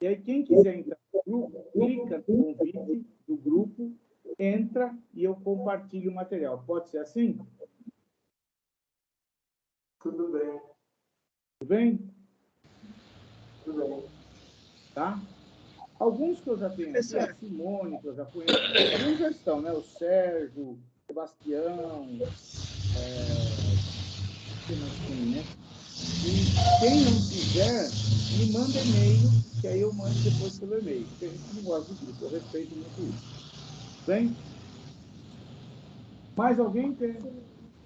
S1: E aí, quem quiser entrar no grupo, clica no convite do grupo, entra e eu compartilho o material. Pode ser assim?
S9: Tudo bem.
S1: Tudo bem?
S9: Tudo bem.
S1: Tá? Alguns que eu já tenho aqui, a Simone, que eu já conheço, alguns já estão, né? O Sérgio, o Sebastião, né? E quem não quiser, me manda e-mail, que aí eu mando depois pelo e-mail, porque a gente não gosta de grupo, eu respeito muito isso. Bem? Mais alguém tem?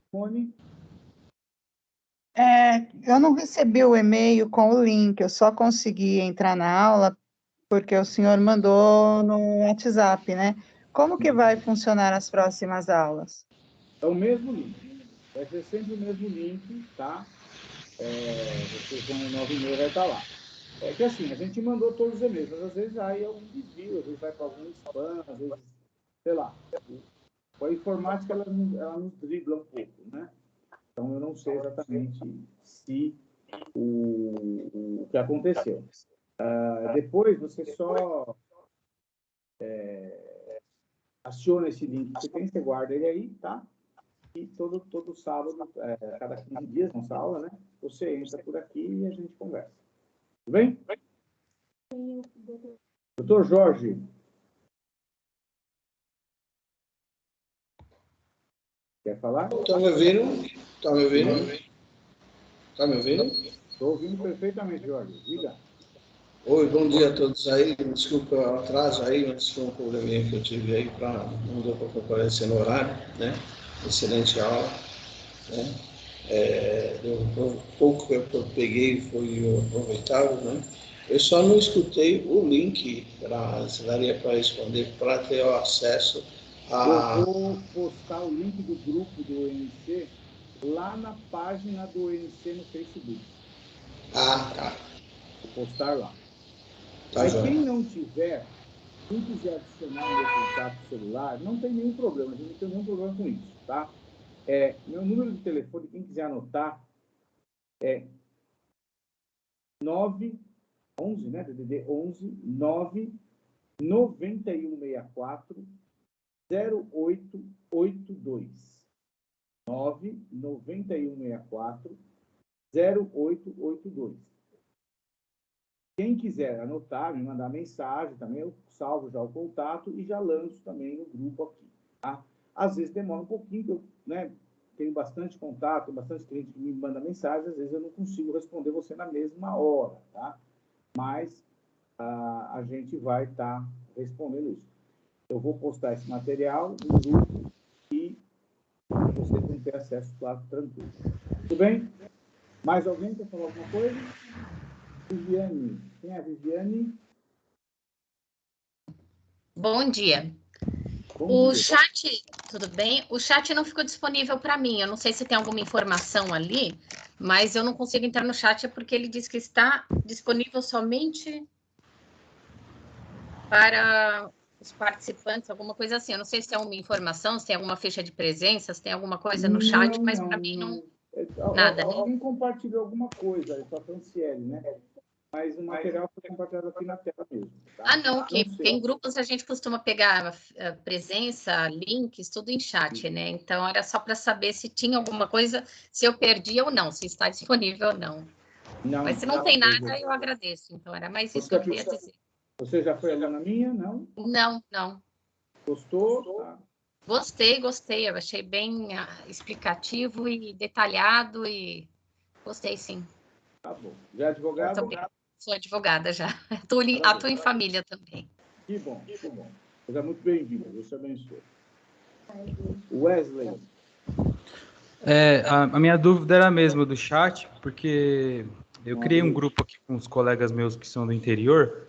S1: Simone?
S7: Eu não recebi o e-mail com o link, eu só consegui entrar na aula porque o senhor mandou no WhatsApp, né? Como que vai funcionar as próximas aulas?
S1: É o mesmo link. Vai ser sempre o mesmo link, tá? Vocês vão no novo e-mail, vai estar lá. É que assim, a gente mandou todos os e-mails, mas às vezes aí é um desvio, às vezes vai para algum spam, às vezes, sei lá. A informática, ela nos dribla um pouco, né? Então, eu não sei exatamente se o que aconteceu. Depois, você só aciona esse link que você tem, você guarda ele aí, tá? E todo sábado, cada 15 dias, nossa aula, né? Você entra por aqui e a gente conversa. Tudo bem? Doutor Jorge. Quer falar?
S16: Está me ouvindo? Está me ouvindo? Está me ouvindo?
S1: Estou ouvindo perfeitamente, Jorge. Diga.
S16: Oi, bom dia a todos aí. Desculpa o atraso aí, mas foi um probleminha que eu tive aí, não deu para comparecer no horário, né? Excelente aula, né? O pouco que eu peguei foi aproveitável, né? Eu só não escutei o link se daria para responder, para ter o acesso a...
S1: Eu vou postar o link do grupo do ONC lá na página do ONC no Facebook.
S16: Ah, tá.
S1: Vou postar lá.
S16: Tá.
S1: Aí, quem não tiver, Quem quiser adicionar meu contato celular, não tem nenhum problema, a gente não tem nenhum problema com isso, tá? Meu número de telefone, quem quiser anotar, é 911, né? DDD 11 99164 0882. 99164 0882. Quem quiser anotar, me mandar mensagem também, eu salvo já o contato e já lanço também no grupo aqui, tá? Às vezes demora um pouquinho, eu, né, tenho bastante contato, bastante cliente que me manda mensagem, às vezes eu não consigo responder você na mesma hora, tá? Mas a gente vai estar respondendo isso. Eu vou postar esse material no grupo e você tem que ter acesso, claro, tranquilo. Tudo bem? Mais alguém quer falar alguma coisa? Viviane. Quem é a Viviane?
S17: Bom dia.
S1: Bom dia.
S17: Chat, tudo bem? O chat não ficou disponível para mim. Eu não sei se tem alguma informação ali, mas eu não consigo entrar no chat porque ele diz que está disponível somente para os participantes, alguma coisa assim. Eu não sei se é uma informação, se tem alguma ficha de presença, se tem alguma coisa no chat, mas para mim não. Nada.
S1: Alguém compartilhou alguma coisa, é só a Franciele, né? Mas o material foi compartilhado aqui na tela mesmo. Tá?
S17: Não, que em grupos a gente costuma pegar presença, links, tudo em chat, né? Então era só para saber se tinha alguma coisa, se eu perdi ou não, se está disponível ou não. Mas se não tem nada, eu agradeço. Então era mais isso que eu queria dizer.
S1: Você já foi aluna minha, não?
S17: Não.
S1: Gostou? Tá.
S17: Gostei. Eu achei bem explicativo e detalhado e gostei, sim.
S1: Tá bom. Já é advogado?
S17: Sou advogada já. Atuo em família também.
S1: Que bom. Seja muito bem-vindo. Deus te abençoe. Wesley.
S2: A minha dúvida era a mesma do chat, porque eu criei um grupo aqui com os colegas meus que são do interior.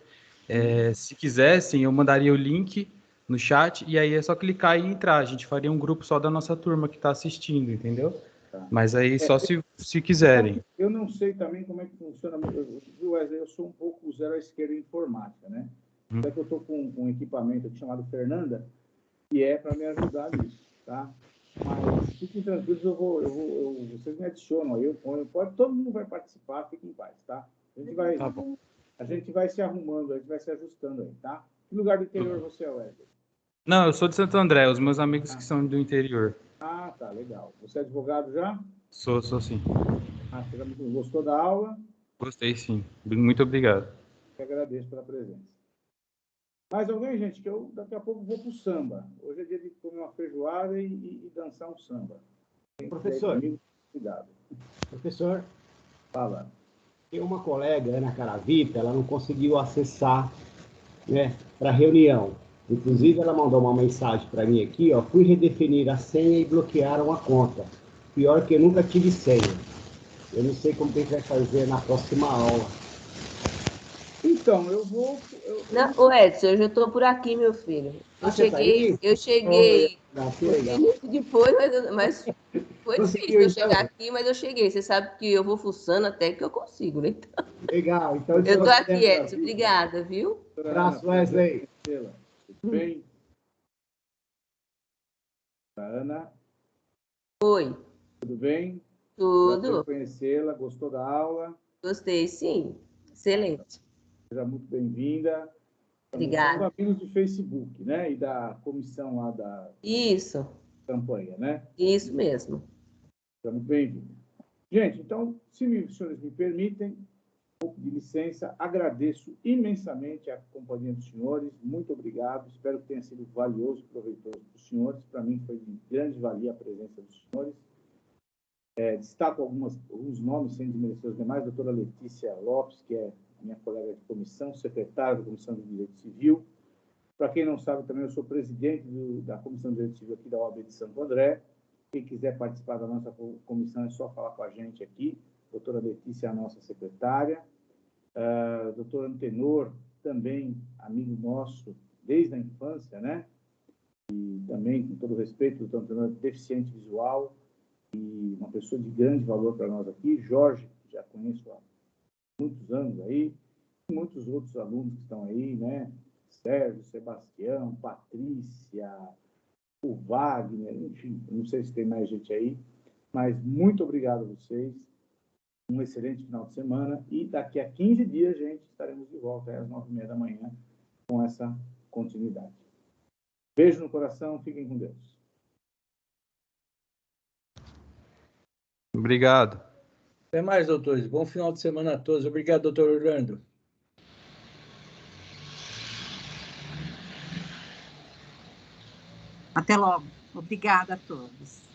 S2: Se quisessem, eu mandaria o link no chat e aí é só clicar e entrar. A gente faria um grupo só da nossa turma que está assistindo, entendeu? Tá. Mas aí só se quiserem.
S1: Eu não sei também como é que funciona. Wesley, eu sou um pouco zero à esquerda em informática, né? Até que eu estou com um equipamento aqui chamado Fernanda, que é para me ajudar nisso, tá? Mas fiquem tranquilos, vocês me adicionam aí, eu ponho, todo mundo vai participar, fiquem em paz, tá? A gente vai se arrumando, a gente vai se ajustando aí, tá? Que lugar do interior você é, Wesley?
S2: Não, eu sou de Santo André, os meus amigos que são do interior.
S1: Ah, tá, legal. Você é advogado já?
S2: Sou sim.
S1: Você gostou da aula?
S2: Gostei, sim. Muito obrigado.
S1: Eu agradeço pela presença. Mais alguém, gente? Que eu daqui a pouco vou pro samba. Hoje é dia de comer uma feijoada e dançar um samba.
S5: Professor.
S1: Cuidado.
S5: Professor.
S1: Fala.
S5: Tem uma colega, Ana Caravita, ela não conseguiu acessar, né, para a reunião. Inclusive, ela mandou uma mensagem para mim aqui, ó, fui redefinir a senha e bloquearam a conta. Pior que eu nunca tive senha. Eu não sei como que a gente vai fazer na próxima aula.
S1: Então, eu vou...
S14: Não, Edson, eu já estou por aqui, meu filho. Eu cheguei depois, mas foi difícil eu chegar aqui, mas eu cheguei. Você sabe que eu vou fuçando até que eu consigo, né? Então,
S5: legal. Então,
S14: eu estou aqui, Edson. Obrigada, viu?
S5: Um abraço, Wesley.
S1: Tudo bem? Ana.
S14: Oi.
S1: Tudo bem?
S14: Tudo.
S1: Conhecê-la, gostou da aula?
S14: Gostei, sim. Excelente.
S1: Seja muito bem-vinda.
S14: Obrigada.
S1: Somos amigos de Facebook, né? E da comissão lá da campanha, né?
S14: Isso mesmo.
S1: Seja muito bem-vinda. Gente, então, se os senhores me permitem, um pouco de licença, agradeço imensamente a companhia dos senhores, muito obrigado, espero que tenha sido valioso e proveitoso para os senhores, para mim foi de grande valia a presença dos senhores. Destaco alguns nomes, sem desmerecer os demais, a doutora Letícia Lopes, que é minha colega de comissão, secretária da Comissão de Direito Civil. Para quem não sabe, também eu sou presidente da Comissão de Direito Civil aqui da OAB de Santo André. Quem quiser participar da nossa comissão é só falar com a gente aqui. A doutora Letícia é a nossa secretária. Doutor Antenor, também amigo nosso desde a infância, né? E também, com todo respeito, doutor Antenor, deficiente visual e uma pessoa de grande valor para nós aqui. Jorge, que já conheço há muitos anos aí, e muitos outros alunos que estão aí, né? Sérgio, Sebastião, Patrícia, o Wagner, enfim, não sei se tem mais gente aí, mas muito obrigado a vocês. Um excelente final de semana e daqui a 15 dias, gente, estaremos de volta às 9h30 da manhã com essa continuidade. Beijo no coração, fiquem com Deus.
S2: Obrigado.
S3: Até mais, doutores. Bom final de semana a todos. Obrigado, doutor Orlando.
S18: Até logo. Obrigada a todos.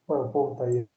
S9: Olha, o povo está aí.